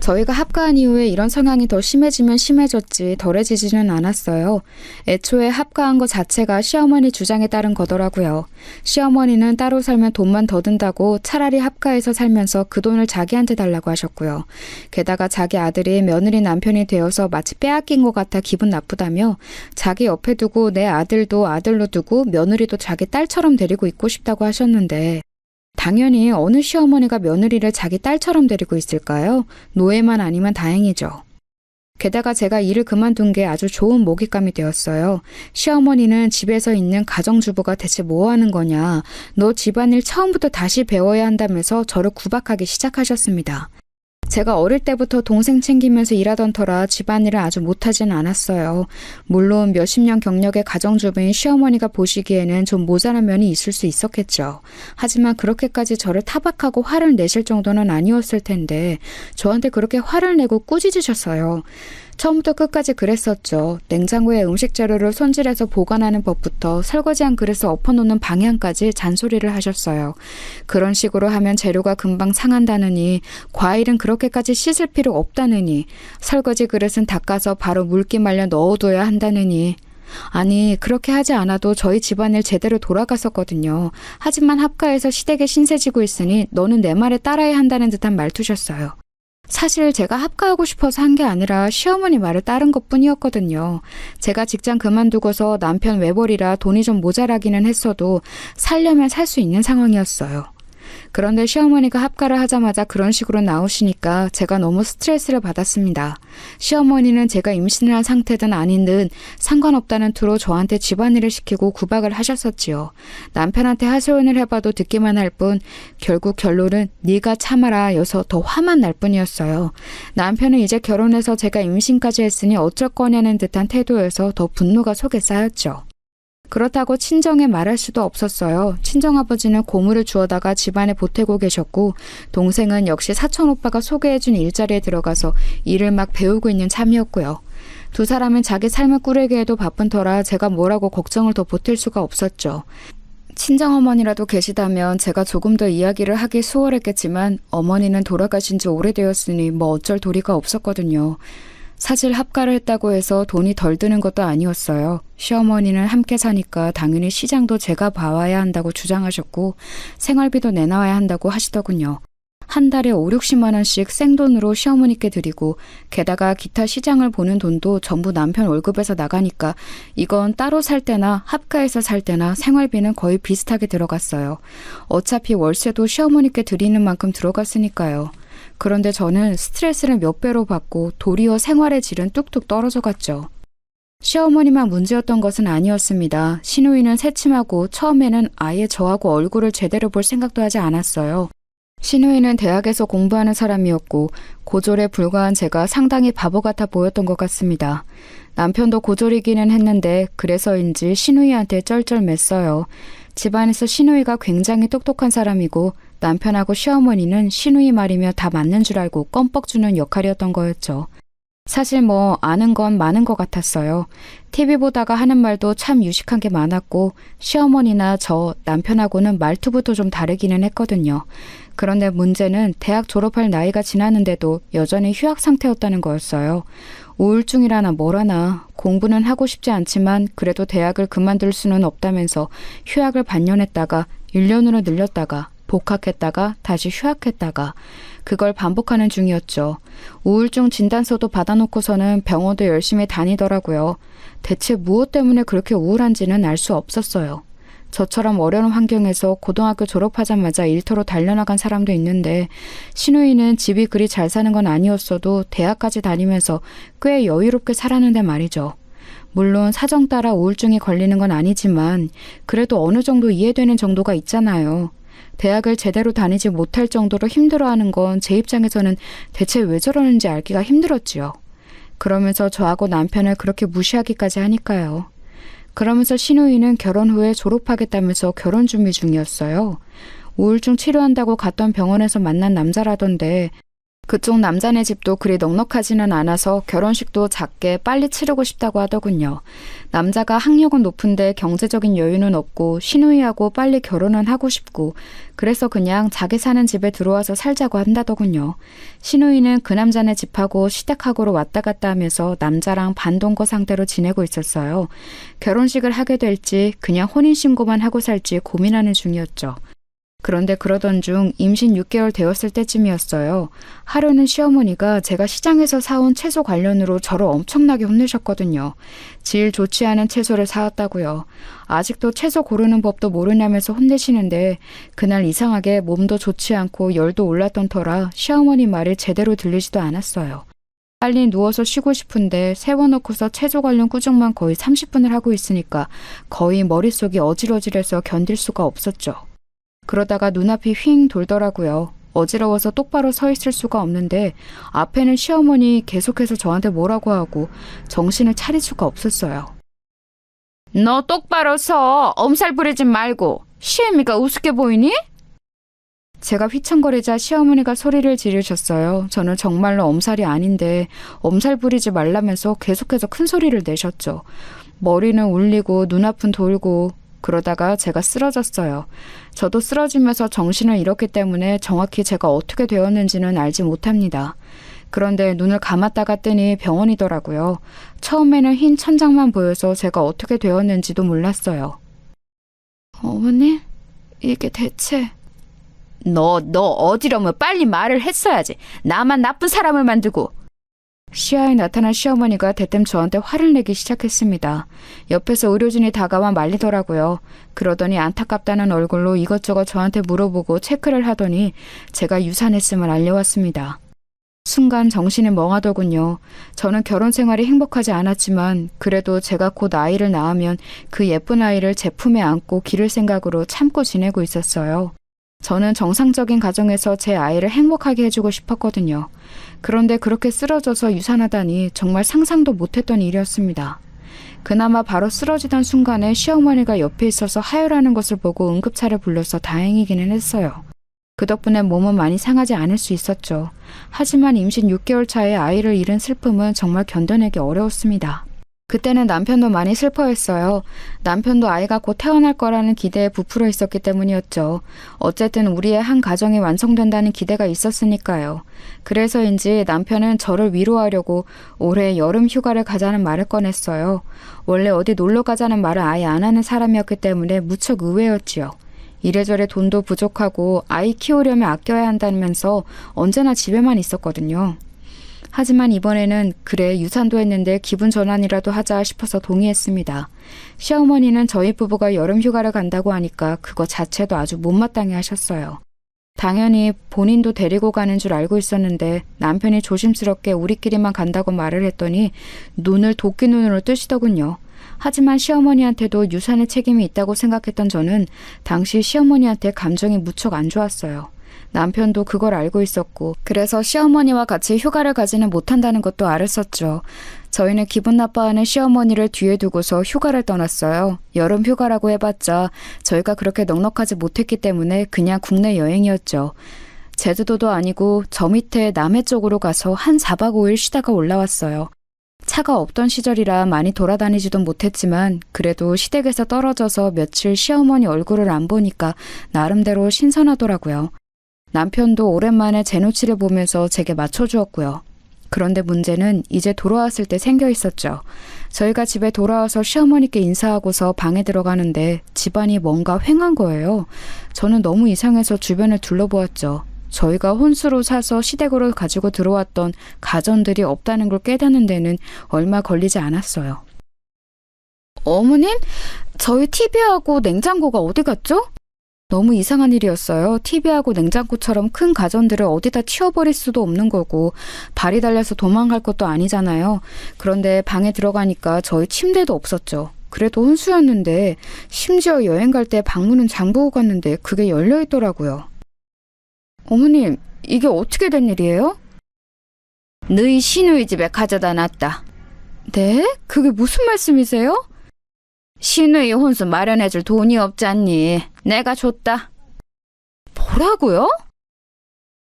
저희가 합가한 이후에 이런 성향이 더 심해지면 심해졌지 덜해지지는 않았어요. 애초에 합가한 것 자체가 시어머니 주장에 따른 거더라고요. 시어머니는 따로 살면 돈만 더 든다고 차라리 합가해서 살면서 그 돈을 자기한테 달라고 하셨고요. 게다가 자기 아들이 며느리 남편이 되어서 마치 빼앗긴 것 같아 기분 나쁘다며 자기 옆에 두고 내 아들도 아들로 두고 며느리도 자기 딸처럼 데리고 있고 싶다고 하셨는데 당연히 어느 시어머니가 며느리를 자기 딸처럼 데리고 있을까요? 노예만 아니면 다행이죠. 게다가 제가 일을 그만둔 게 아주 좋은 먹잇감이 되었어요. 시어머니는 집에서 있는 가정주부가 대체 뭐 하는 거냐, 너 집안일 처음부터 다시 배워야 한다면서 저를 구박하기 시작하셨습니다. 제가 어릴 때부터 동생 챙기면서 일하던 터라 집안일을 아주 못하진 않았어요. 물론 몇십 년 경력의 가정주부인 시어머니가 보시기에는 좀 모자란 면이 있을 수 있었겠죠. 하지만 그렇게까지 저를 타박하고 화를 내실 정도는 아니었을 텐데 저한테 그렇게 화를 내고 꾸짖으셨어요. 처음부터 끝까지 그랬었죠. 냉장고에 음식 재료를 손질해서 보관하는 법부터 설거지한 그릇을 엎어놓는 방향까지 잔소리를 하셨어요. 그런 식으로 하면 재료가 금방 상한다느니, 과일은 그렇게까지 씻을 필요 없다느니, 설거지 그릇은 닦아서 바로 물기 말려 넣어둬야 한다느니. 아니, 그렇게 하지 않아도 저희 집안일 제대로 돌아갔었거든요. 하지만 합가해서 시댁에 신세지고 있으니 너는 내 말에 따라야 한다는 듯한 말투셨어요. 사실 제가 합가하고 싶어서 한 게 아니라 시어머니 말을 따른 것뿐이었거든요. 제가 직장 그만두고서 남편 외벌이라 돈이 좀 모자라기는 했어도 살려면 살 수 있는 상황이었어요. 그런데 시어머니가 합가를 하자마자 그런 식으로 나오시니까 제가 너무 스트레스를 받았습니다. 시어머니는 제가 임신을 한 상태든 아닌 듯 상관없다는 투로 저한테 집안일을 시키고 구박을 하셨었지요. 남편한테 하소연을 해봐도 듣기만 할 뿐 결국 결론은 네가 참아라 여서 더 화만 날 뿐이었어요. 남편은 이제 결혼해서 제가 임신까지 했으니 어쩔 거냐는 듯한 태도여서 더 분노가 속에 쌓였죠. 그렇다고 친정에 말할 수도 없었어요. 친정아버지는 고물을 주워다가 집안에 보태고 계셨고 동생은 역시 사촌오빠가 소개해준 일자리에 들어가서 일을 막 배우고 있는 참이었고요. 두 사람은 자기 삶을 꾸리기에도 바쁜 터라 제가 뭐라고 걱정을 더 보탤 수가 없었죠. 친정어머니라도 계시다면 제가 조금 더 이야기를 하기 수월했겠지만 어머니는 돌아가신 지 오래되었으니 뭐 어쩔 도리가 없었거든요. 사실 합가를 했다고 해서 돈이 덜 드는 것도 아니었어요. 시어머니는 함께 사니까 당연히 시장도 제가 봐와야 한다고 주장하셨고 생활비도 내놔야 한다고 하시더군요. 한 달에 5, 60만 원씩 생돈으로 시어머니께 드리고 게다가 기타 시장을 보는 돈도 전부 남편 월급에서 나가니까 이건 따로 살 때나 합가해서 살 때나 생활비는 거의 비슷하게 들어갔어요. 어차피 월세도 시어머니께 드리는 만큼 들어갔으니까요. 그런데 저는 스트레스를 몇 배로 받고 도리어 생활의 질은 뚝뚝 떨어져 갔죠. 시어머니만 문제였던 것은 아니었습니다. 시누이는 새침하고 처음에는 아예 저하고 얼굴을 제대로 볼 생각도 하지 않았어요. 시누이는 대학에서 공부하는 사람이었고 고졸에 불과한 제가 상당히 바보 같아 보였던 것 같습니다. 남편도 고졸이기는 했는데 그래서인지 시누이한테 쩔쩔맸어요. 집안에서 시누이가 굉장히 똑똑한 사람이고 남편하고 시어머니는 시누이 말이며 다 맞는 줄 알고 껌뻑 주는 역할이었던 거였죠. 사실 아는 건 많은 것 같았어요. TV 보다가 하는 말도 참 유식한 게 많았고 시어머니나 저 남편하고는 말투부터 좀 다르기는 했거든요. 그런데 문제는 대학 졸업할 나이가 지났는데도 여전히 휴학 상태였다는 거였어요. 우울증이라나 뭐라나 공부는 하고 싶지 않지만 그래도 대학을 그만둘 수는 없다면서 휴학을 반년했다가 1년으로 늘렸다가 복학했다가 다시 휴학했다가 그걸 반복하는 중이었죠. 우울증 진단서도 받아놓고서는 병원도 열심히 다니더라고요. 대체 무엇 때문에 그렇게 우울한지는 알 수 없었어요. 저처럼 어려운 환경에서 고등학교 졸업하자마자 일터로 달려나간 사람도 있는데 시누이는 집이 그리 잘 사는 건 아니었어도 대학까지 다니면서 꽤 여유롭게 살았는데 말이죠. 물론 사정 따라 우울증이 걸리는 건 아니지만 그래도 어느 정도 이해되는 정도가 있잖아요. 대학을 제대로 다니지 못할 정도로 힘들어하는 건 제 입장에서는 대체 왜 저러는지 알기가 힘들었지요. 그러면서 저하고 남편을 그렇게 무시하기까지 하니까요. 그러면서 시누이는 결혼 후에 졸업하겠다면서 결혼 준비 중이었어요. 우울증 치료한다고 갔던 병원에서 만난 남자라던데 그쪽 남자네 집도 그리 넉넉하지는 않아서 결혼식도 작게 빨리 치르고 싶다고 하더군요. 남자가 학력은 높은데 경제적인 여유는 없고 시누이하고 빨리 결혼은 하고 싶고 그래서 그냥 자기 사는 집에 들어와서 살자고 한다더군요. 시누이는 그 남자네 집하고 시댁하고로 왔다 갔다 하면서 남자랑 반동거 상태로 지내고 있었어요. 결혼식을 하게 될지 그냥 혼인신고만 하고 살지 고민하는 중이었죠. 그런데 그러던 중 임신 6개월 되었을 때쯤이었어요. 하루는 시어머니가 제가 시장에서 사온 채소 관련으로 저를 엄청나게 혼내셨거든요. 질 좋지 않은 채소를 사왔다고요. 아직도 채소 고르는 법도 모르냐면서 혼내시는데 그날 이상하게 몸도 좋지 않고 열도 올랐던 터라 시어머니 말이 제대로 들리지도 않았어요. 빨리 누워서 쉬고 싶은데 세워놓고서 채소 관련 꾸중만 거의 30분을 하고 있으니까 거의 머릿속이 어질어질해서 견딜 수가 없었죠. 그러다가 눈앞이 휙 돌더라고요. 어지러워서 똑바로 서 있을 수가 없는데 앞에는 시어머니 계속해서 저한테 뭐라고 하고 정신을 차릴 수가 없었어요. 너 똑바로 서! 엄살 부리지 말고! 시애미가 우습게 보이니? 제가 휘청거리자 시어머니가 소리를 지르셨어요. 저는 정말로 엄살이 아닌데 엄살 부리지 말라면서 계속해서 큰 소리를 내셨죠. 머리는 울리고 눈앞은 돌고 그러다가 제가 쓰러졌어요. 저도 쓰러지면서 정신을 잃었기 때문에 정확히 제가 어떻게 되었는지는 알지 못합니다. 그런데 눈을 감았다가 뜨니 병원이더라고요. 처음에는 흰 천장만 보여서 제가 어떻게 되었는지도 몰랐어요. 어머님? 이게 대체... 너 어지러면 빨리 말을 했어야지. 나만 나쁜 사람을 만들고... 시야에 나타난 시어머니가 대뜸 저한테 화를 내기 시작했습니다. 옆에서 의료진이 다가와 말리더라고요. 그러더니 안타깝다는 얼굴로 이것저것 저한테 물어보고 체크를 하더니 제가 유산했음을 알려왔습니다. 순간 정신이 멍하더군요. 저는 결혼 생활이 행복하지 않았지만 그래도 제가 곧 아이를 낳으면 그 예쁜 아이를 제 품에 안고 기를 생각으로 참고 지내고 있었어요. 저는 정상적인 가정에서 제 아이를 행복하게 해주고 싶었거든요. 그런데 그렇게 쓰러져서 유산하다니 정말 상상도 못했던 일이었습니다. 그나마 바로 쓰러지던 순간에 시어머니가 옆에 있어서 하혈하는 것을 보고 응급차를 불러서 다행이기는 했어요. 그 덕분에 몸은 많이 상하지 않을 수 있었죠. 하지만 임신 6개월 차에 아이를 잃은 슬픔은 정말 견뎌내기 어려웠습니다. 그때는 남편도 많이 슬퍼했어요. 남편도 아이가 곧 태어날 거라는 기대에 부풀어 있었기 때문이었죠. 어쨌든 우리의 한 가정이 완성된다는 기대가 있었으니까요. 그래서인지 남편은 저를 위로하려고 올해 여름 휴가를 가자는 말을 꺼냈어요. 원래 어디 놀러 가자는 말을 아예 안 하는 사람이었기 때문에 무척 의외였지요. 이래저래 돈도 부족하고 아이 키우려면 아껴야 한다면서 언제나 집에만 있었거든요. 하지만 이번에는 그래 유산도 했는데 기분 전환이라도 하자 싶어서 동의했습니다. 시어머니는 저희 부부가 여름 휴가를 간다고 하니까 그거 자체도 아주 못마땅해 하셨어요. 당연히 본인도 데리고 가는 줄 알고 있었는데 남편이 조심스럽게 우리끼리만 간다고 말을 했더니 눈을 도끼 눈으로 뜨시더군요. 하지만 시어머니한테도 유산의 책임이 있다고 생각했던 저는 당시 시어머니한테 감정이 무척 안 좋았어요. 남편도 그걸 알고 있었고 그래서 시어머니와 같이 휴가를 가지는 못한다는 것도 알았었죠. 저희는 기분 나빠하는 시어머니를 뒤에 두고서 휴가를 떠났어요. 여름 휴가라고 해봤자 저희가 그렇게 넉넉하지 못했기 때문에 그냥 국내 여행이었죠. 제주도도 아니고 저 밑에 남해 쪽으로 가서 한 4박 5일 쉬다가 올라왔어요. 차가 없던 시절이라 많이 돌아다니지도 못했지만 그래도 시댁에서 떨어져서 며칠 시어머니 얼굴을 안 보니까 나름대로 신선하더라고요. 남편도 오랜만에 제 눈치를 보면서 제게 맞춰주었고요. 그런데 문제는 이제 돌아왔을 때 생겨 있었죠. 저희가 집에 돌아와서 시어머니께 인사하고서 방에 들어가는데 집안이 뭔가 휑한 거예요. 저는 너무 이상해서 주변을 둘러보았죠. 저희가 혼수로 사서 시댁으로 가지고 들어왔던 가전들이 없다는 걸 깨닫는 데는 얼마 걸리지 않았어요. 어머님, 저희 TV하고 냉장고가 어디 갔죠? 너무 이상한 일이었어요. TV하고 냉장고처럼 큰 가전들을 어디다 튀어버릴 수도 없는 거고 발이 달려서 도망갈 것도 아니잖아요. 그런데 방에 들어가니까 저희 침대도 없었죠. 그래도 혼수였는데 심지어 여행 갈 때 방문은 잠그고 갔는데 그게 열려 있더라고요. 어머님, 이게 어떻게 된 일이에요? 너희 시누이 집에 가져다 놨다. 네? 그게 무슨 말씀이세요? 시누이 혼수 마련해줄 돈이 없잖니. 내가 줬다. 뭐라고요?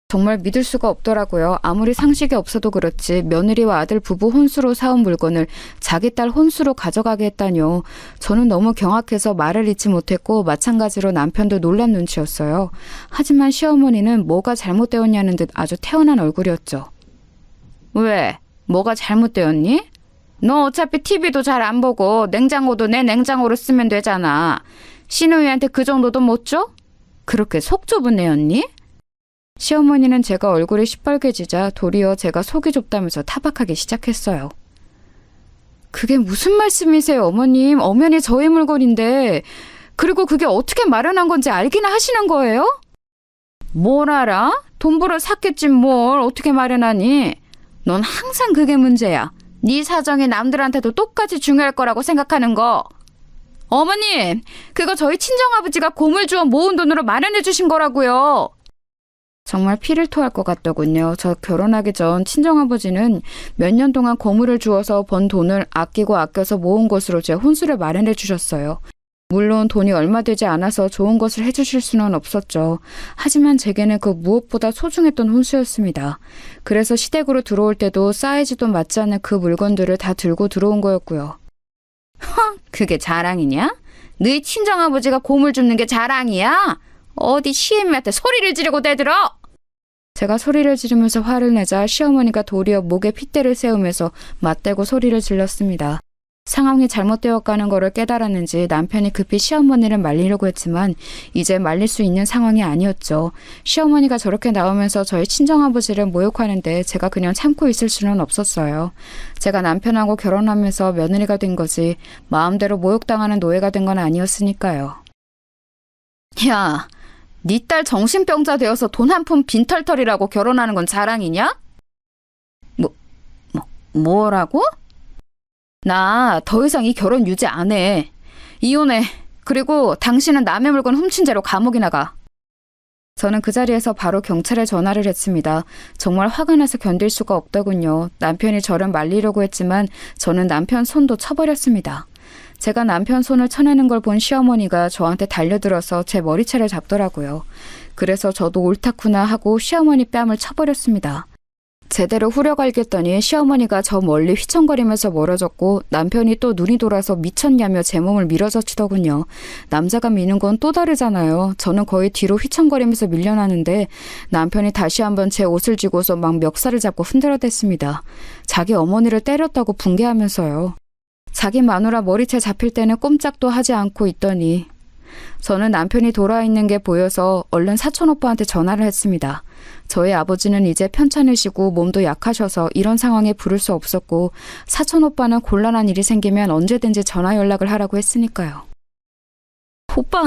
정말 믿을 수가 없더라고요. 아무리 상식이 없어도 그렇지 며느리와 아들 부부 혼수로 사온 물건을 자기 딸 혼수로 가져가게 했다뇨. 저는 너무 경악해서 말을 잇지 못했고 마찬가지로 남편도 놀란 눈치였어요. 하지만 시어머니는 뭐가 잘못되었냐는 듯 아주 태어난 얼굴이었죠. 왜? 뭐가 잘못되었니? 너 어차피 TV도 잘 안 보고 냉장고도 내 냉장고로 쓰면 되잖아. 시누이한테 그 정도도 못 줘? 그렇게 속 좁은 애였니? 시어머니는 제가 얼굴이 시뻘개지자 도리어 제가 속이 좁다면서 타박하기 시작했어요. 그게 무슨 말씀이세요, 어머님? 엄연히 저의 물건인데. 그리고 그게 어떻게 마련한 건지 알기나 하시는 거예요? 뭘 알아? 돈 벌어 샀겠지 뭘 어떻게 마련하니? 넌 항상 그게 문제야. 네 사정이 남들한테도 똑같이 중요할 거라고 생각하는 거. 어머님, 그거 저희 친정아버지가 고물 주어 모은 돈으로 마련해 주신 거라고요. 정말 피를 토할 것 같더군요. 저 결혼하기 전 친정아버지는 몇 년 동안 고물을 주어서 번 돈을 아끼고 아껴서 모은 것으로 제 혼수를 마련해 주셨어요. 물론 돈이 얼마 되지 않아서 좋은 것을 해주실 수는 없었죠. 하지만 제게는 그 무엇보다 소중했던 혼수였습니다. 그래서 시댁으로 들어올 때도 사이즈도 맞지 않는 그 물건들을 다 들고 들어온 거였고요. 허, 그게 자랑이냐? 너희 친정아버지가 고물 줍는 게 자랑이야? 어디 시애미한테 소리를 지르고 대들어? 제가 소리를 지르면서 화를 내자 시어머니가 도리어 목에 핏대를 세우면서 맞대고 소리를 질렀습니다. 상황이 잘못되어 가는 거를 깨달았는지 남편이 급히 시어머니를 말리려고 했지만 이제 말릴 수 있는 상황이 아니었죠. 시어머니가 저렇게 나오면서 저희 친정아버지를 모욕하는데 제가 그냥 참고 있을 수는 없었어요. 제가 남편하고 결혼하면서 며느리가 된 거지 마음대로 모욕당하는 노예가 된 건 아니었으니까요. 야, 네 딸 정신병자 되어서 돈 한 푼 빈털털이라고 결혼하는 건 자랑이냐? 뭐라고? 나 더 이상 이 결혼 유지 안 해. 이혼해. 그리고 당신은 남의 물건 훔친 죄로 감옥이나 가. 저는 그 자리에서 바로 경찰에 전화를 했습니다. 정말 화가 나서 견딜 수가 없더군요. 남편이 저를 말리려고 했지만 저는 남편 손도 쳐버렸습니다. 제가 남편 손을 쳐내는 걸 본 시어머니가 저한테 달려들어서 제 머리채를 잡더라고요. 그래서 저도 옳다구나 하고 시어머니 뺨을 쳐버렸습니다. 제대로 후려갈겼더니 시어머니가 저 멀리 휘청거리면서 멀어졌고 남편이 또 눈이 돌아서 미쳤냐며 제 몸을 밀어젖히더군요. 남자가 미는 건 또 다르잖아요. 저는 거의 뒤로 휘청거리면서 밀려나는데 남편이 다시 한번 제 옷을 쥐고서 막 멱살을 잡고 흔들어댔습니다. 자기 어머니를 때렸다고 붕괴하면서요. 자기 마누라 머리채 잡힐 때는 꼼짝도 하지 않고 있더니 저는 남편이 돌아와 있는 게 보여서 얼른 사촌 오빠한테 전화를 했습니다. 저희 아버지는 이제 편찮으시고 몸도 약하셔서 이런 상황에 부를 수 없었고 사촌 오빠는 곤란한 일이 생기면 언제든지 전화 연락을 하라고 했으니까요. 오빠,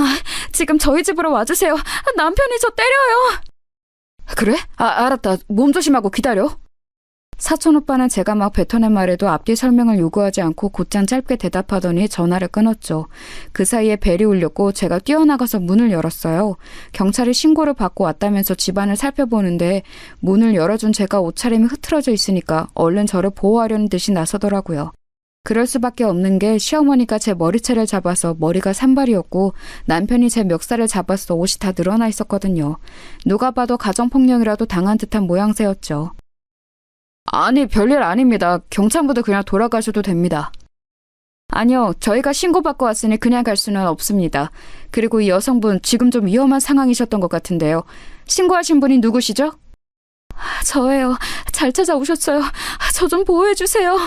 지금 저희 집으로 와주세요. 남편이 저 때려요. 그래? 알았다. 몸 조심하고 기다려. 사촌 오빠는 제가 막 뱉어낸 말에도 앞뒤 설명을 요구하지 않고 곧장 짧게 대답하더니 전화를 끊었죠. 그 사이에 벨이 울렸고 제가 뛰어나가서 문을 열었어요. 경찰이 신고를 받고 왔다면서 집안을 살펴보는데 문을 열어준 제가 옷차림이 흐트러져 있으니까 얼른 저를 보호하려는 듯이 나서더라고요. 그럴 수밖에 없는 게 시어머니가 제 머리채를 잡아서 머리가 산발이었고 남편이 제 멱살을 잡아서 옷이 다 늘어나 있었거든요. 누가 봐도 가정폭력이라도 당한 듯한 모양새였죠. 아니, 별일 아닙니다. 경찰분들 그냥 돌아가셔도 됩니다. 아니요, 저희가 신고받고 왔으니 그냥 갈 수는 없습니다. 그리고 이 여성분 지금 좀 위험한 상황이셨던 것 같은데요. 신고하신 분이 누구시죠? 저예요. 잘 찾아오셨어요. 저 좀 보호해주세요.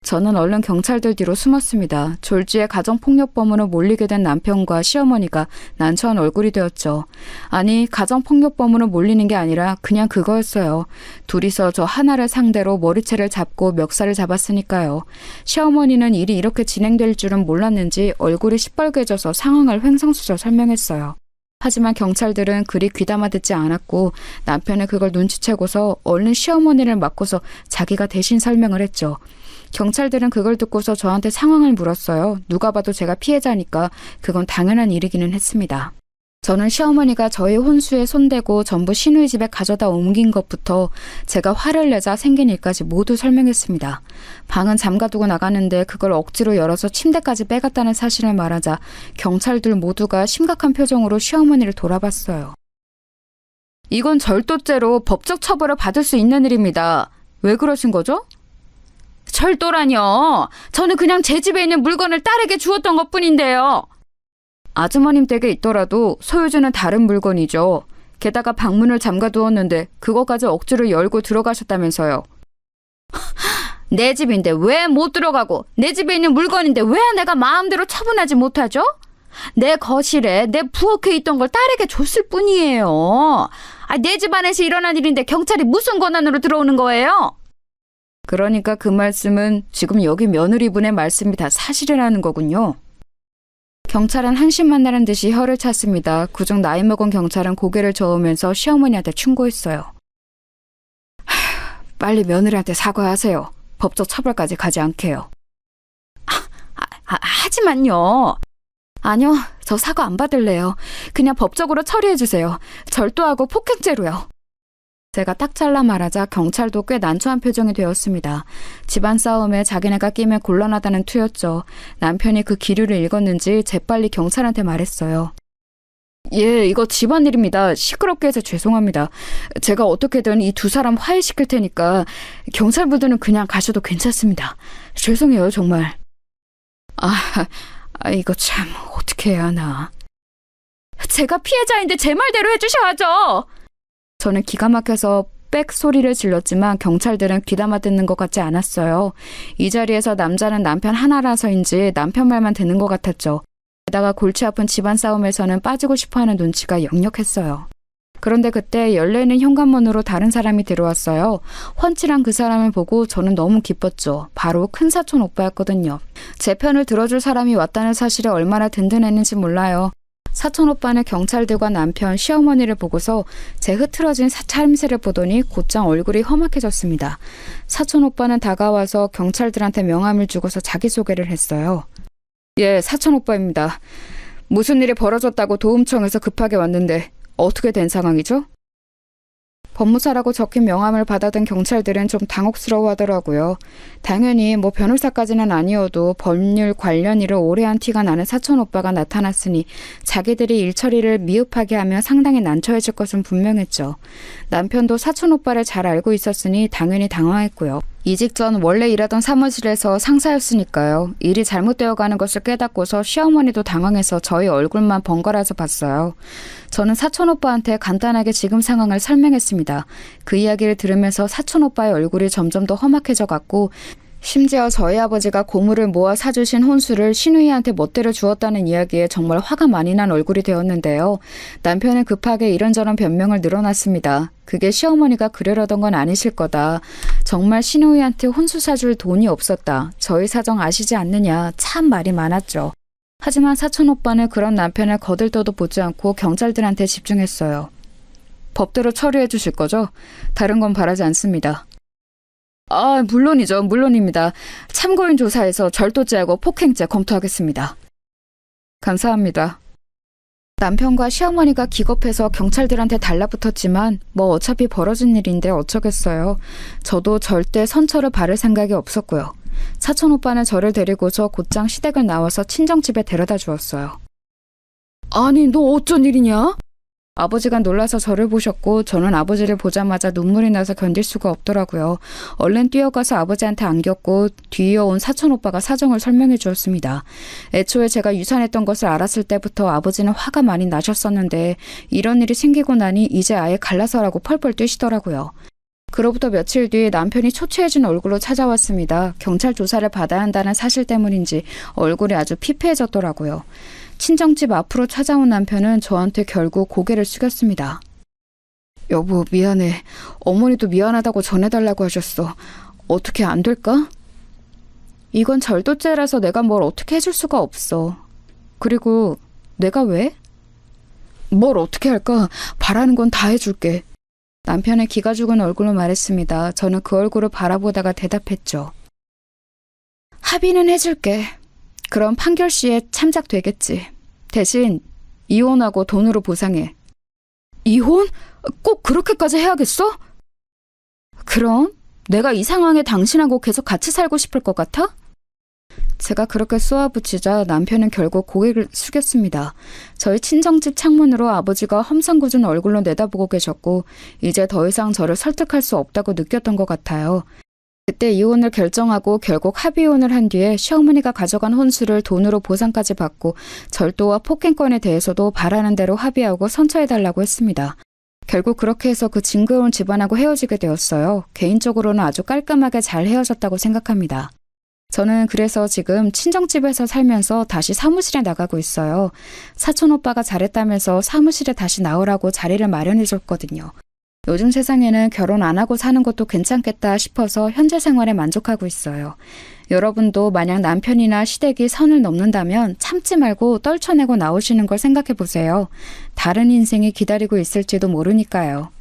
저는 얼른 경찰들 뒤로 숨었습니다. 졸지에 가정폭력범으로 몰리게 된 남편과 시어머니가 난처한 얼굴이 되었죠. 아니, 가정폭력범으로 몰리는 게 아니라 그냥 그거였어요. 둘이서 저 하나를 상대로 머리채를 잡고 멱살을 잡았으니까요. 시어머니는 일이 이렇게 진행될 줄은 몰랐는지 얼굴이 시뻘개져서 상황을 횡성수설 설명했어요. 하지만 경찰들은 그리 귀담아 듣지 않았고 남편은 그걸 눈치채고서 얼른 시어머니를 맡고서 자기가 대신 설명을 했죠. 경찰들은 그걸 듣고서 저한테 상황을 물었어요. 누가 봐도 제가 피해자니까 그건 당연한 일이기는 했습니다. 저는 시어머니가 저희 혼수에 손대고 전부 시누이 집에 가져다 옮긴 것부터 제가 화를 내자 생긴 일까지 모두 설명했습니다. 방은 잠가두고 나가는데 그걸 억지로 열어서 침대까지 빼갔다는 사실을 말하자 경찰들 모두가 심각한 표정으로 시어머니를 돌아봤어요. 이건 절도죄로 법적 처벌을 받을 수 있는 일입니다. 왜 그러신 거죠? 절도라뇨. 저는 그냥 제 집에 있는 물건을 딸에게 주었던 것뿐인데요. 아주머님 댁에 있더라도 소유주는 다른 물건이죠. 게다가 방문을 잠가두었는데 그거까지 억지로 열고 들어가셨다면서요. 내 집인데 왜 못 들어가고 내 집에 있는 물건인데 왜 내가 마음대로 처분하지 못하죠? 내 거실에 내 부엌에 있던 걸 딸에게 줬을 뿐이에요. 내 집 안에서 일어난 일인데 경찰이 무슨 권한으로 들어오는 거예요? 그러니까 그 말씀은 지금 여기 며느리분의 말씀이 다 사실이라는 거군요. 경찰은 한심만나는 듯이 혀를 찼습니다. 그중 나이 먹은 경찰은 고개를 저으면서 시어머니한테 충고했어요. 빨리 며느리한테 사과하세요. 법적 처벌까지 가지 않게요. 하지만요. 아니요, 저 사과 안 받을래요. 그냥 법적으로 처리해주세요. 절도하고 폭행죄로요. 제가 딱 잘라 말하자 경찰도 꽤 난처한 표정이 되었습니다. 집안 싸움에 자기네가 끼면 곤란하다는 투였죠. 남편이 그 기류를 읽었는지 재빨리 경찰한테 말했어요. 예, 이거 집안일입니다. 시끄럽게 해서 죄송합니다. 제가 어떻게든 이 두 사람 화해시킬 테니까 경찰분들은 그냥 가셔도 괜찮습니다. 죄송해요, 정말. 이거 참 어떻게 해야 하나. 제가 피해자인데 제 말대로 해주셔야죠. 저는 기가 막혀서 빽 소리를 질렀지만 경찰들은 귀담아 듣는 것 같지 않았어요. 이 자리에서 남자는 남편 하나라서인지 남편 말만 듣는 것 같았죠. 게다가 골치 아픈 집안 싸움에서는 빠지고 싶어하는 눈치가 역력했어요. 그런데 그때 열려있는 현관문으로 다른 사람이 들어왔어요. 훤칠한 그 사람을 보고 저는 너무 기뻤죠. 바로 큰사촌 오빠였거든요. 제 편을 들어줄 사람이 왔다는 사실에 얼마나 든든했는지 몰라요. 사촌 오빠는 경찰들과 남편, 시어머니를 보고서 제 흐트러진 차림새를 보더니 곧장 얼굴이 험악해졌습니다. 사촌 오빠는 다가와서 경찰들한테 명함을 주고서 자기소개를 했어요. 예, 사촌 오빠입니다. 무슨 일이 벌어졌다고 도움청에서 급하게 왔는데 어떻게 된 상황이죠? 법무사라고 적힌 명함을 받아든 경찰들은 좀 당혹스러워하더라고요. 당연히 변호사까지는 아니어도 법률 관련 일을 오래 한 티가 나는 사촌 오빠가 나타났으니 자기들이 일 처리를 미흡하게 하면 상당히 난처해질 것은 분명했죠. 남편도 사촌 오빠를 잘 알고 있었으니 당연히 당황했고요. 이직 전 원래 일하던 사무실에서 상사였으니까요. 일이 잘못되어 가는 것을 깨닫고서 시어머니도 당황해서 저희 얼굴만 번갈아서 봤어요. 저는 사촌 오빠한테 간단하게 지금 상황을 설명했습니다. 그 이야기를 들으면서 사촌 오빠의 얼굴이 점점 더 험악해져 갔고 심지어 저희 아버지가 고물을 모아 사주신 혼수를 신우이한테 멋대로 주었다는 이야기에 정말 화가 많이 난 얼굴이 되었는데요. 남편은 급하게 이런저런 변명을 늘어놨습니다. 그게 시어머니가 그러려던 건 아니실 거다. 정말 신우이한테 혼수 사줄 돈이 없었다. 저희 사정 아시지 않느냐. 참 말이 많았죠. 하지만 사촌 오빠는 그런 남편을 거들떠도 보지 않고 경찰들한테 집중했어요. 법대로 처리해 주실 거죠? 다른 건 바라지 않습니다. 아, 물론이죠. 물론입니다. 참고인 조사에서 절도죄하고 폭행죄 검토하겠습니다. 감사합니다. 남편과 시어머니가 기겁해서 경찰들한테 달라붙었지만 뭐 어차피 벌어진 일인데 어쩌겠어요. 저도 절대 선처를 바를 생각이 없었고요. 사촌 오빠는 저를 데리고서 곧장 시댁을 나와서 친정집에 데려다 주었어요. 아니, 너 어쩐 일이냐? 아버지가 놀라서 저를 보셨고 저는 아버지를 보자마자 눈물이 나서 견딜 수가 없더라고요. 얼른 뛰어가서 아버지한테 안겼고 뒤이어온 사촌 오빠가 사정을 설명해 주었습니다. 애초에 제가 유산했던 것을 알았을 때부터 아버지는 화가 많이 나셨었는데 이런 일이 생기고 나니 이제 아예 갈라서라고 펄펄 뛰시더라고요. 그로부터 며칠 뒤 남편이 초췌해진 얼굴로 찾아왔습니다. 경찰 조사를 받아야 한다는 사실 때문인지 얼굴이 아주 피폐해졌더라고요. 친정집 앞으로 찾아온 남편은 저한테 결국 고개를 숙였습니다. 여보, 미안해. 어머니도 미안하다고 전해달라고 하셨어. 어떻게 안 될까? 이건 절도죄라서 내가 뭘 어떻게 해줄 수가 없어. 그리고 내가 왜? 뭘 어떻게 할까? 바라는 건 다 해줄게. 남편의 기가 죽은 얼굴로 말했습니다. 저는 그 얼굴을 바라보다가 대답했죠. 합의는 해줄게. 그럼 판결 시에 참작되겠지. 대신 이혼하고 돈으로 보상해. 이혼? 꼭 그렇게까지 해야겠어? 그럼 내가 이 상황에 당신하고 계속 같이 살고 싶을 것 같아? 제가 그렇게 쏘아붙이자 남편은 결국 고개를 숙였습니다. 저희 친정집 창문으로 아버지가 험상궂은 얼굴로 내다보고 계셨고 이제 더 이상 저를 설득할 수 없다고 느꼈던 것 같아요. 그때 이혼을 결정하고 결국 합의혼을 한 뒤에 시어머니가 가져간 혼수를 돈으로 보상까지 받고 절도와 폭행권에 대해서도 바라는 대로 합의하고 선처해달라고 했습니다. 결국 그렇게 해서 그 징그러운 집안하고 헤어지게 되었어요. 개인적으로는 아주 깔끔하게 잘 헤어졌다고 생각합니다. 저는 그래서 지금 친정집에서 살면서 다시 사무실에 나가고 있어요. 사촌 오빠가 잘했다면서 사무실에 다시 나오라고 자리를 마련해줬거든요. 요즘 세상에는 결혼 안 하고 사는 것도 괜찮겠다 싶어서 현재 생활에 만족하고 있어요. 여러분도 만약 남편이나 시댁이 선을 넘는다면 참지 말고 떨쳐내고 나오시는 걸 생각해 보세요. 다른 인생이 기다리고 있을지도 모르니까요.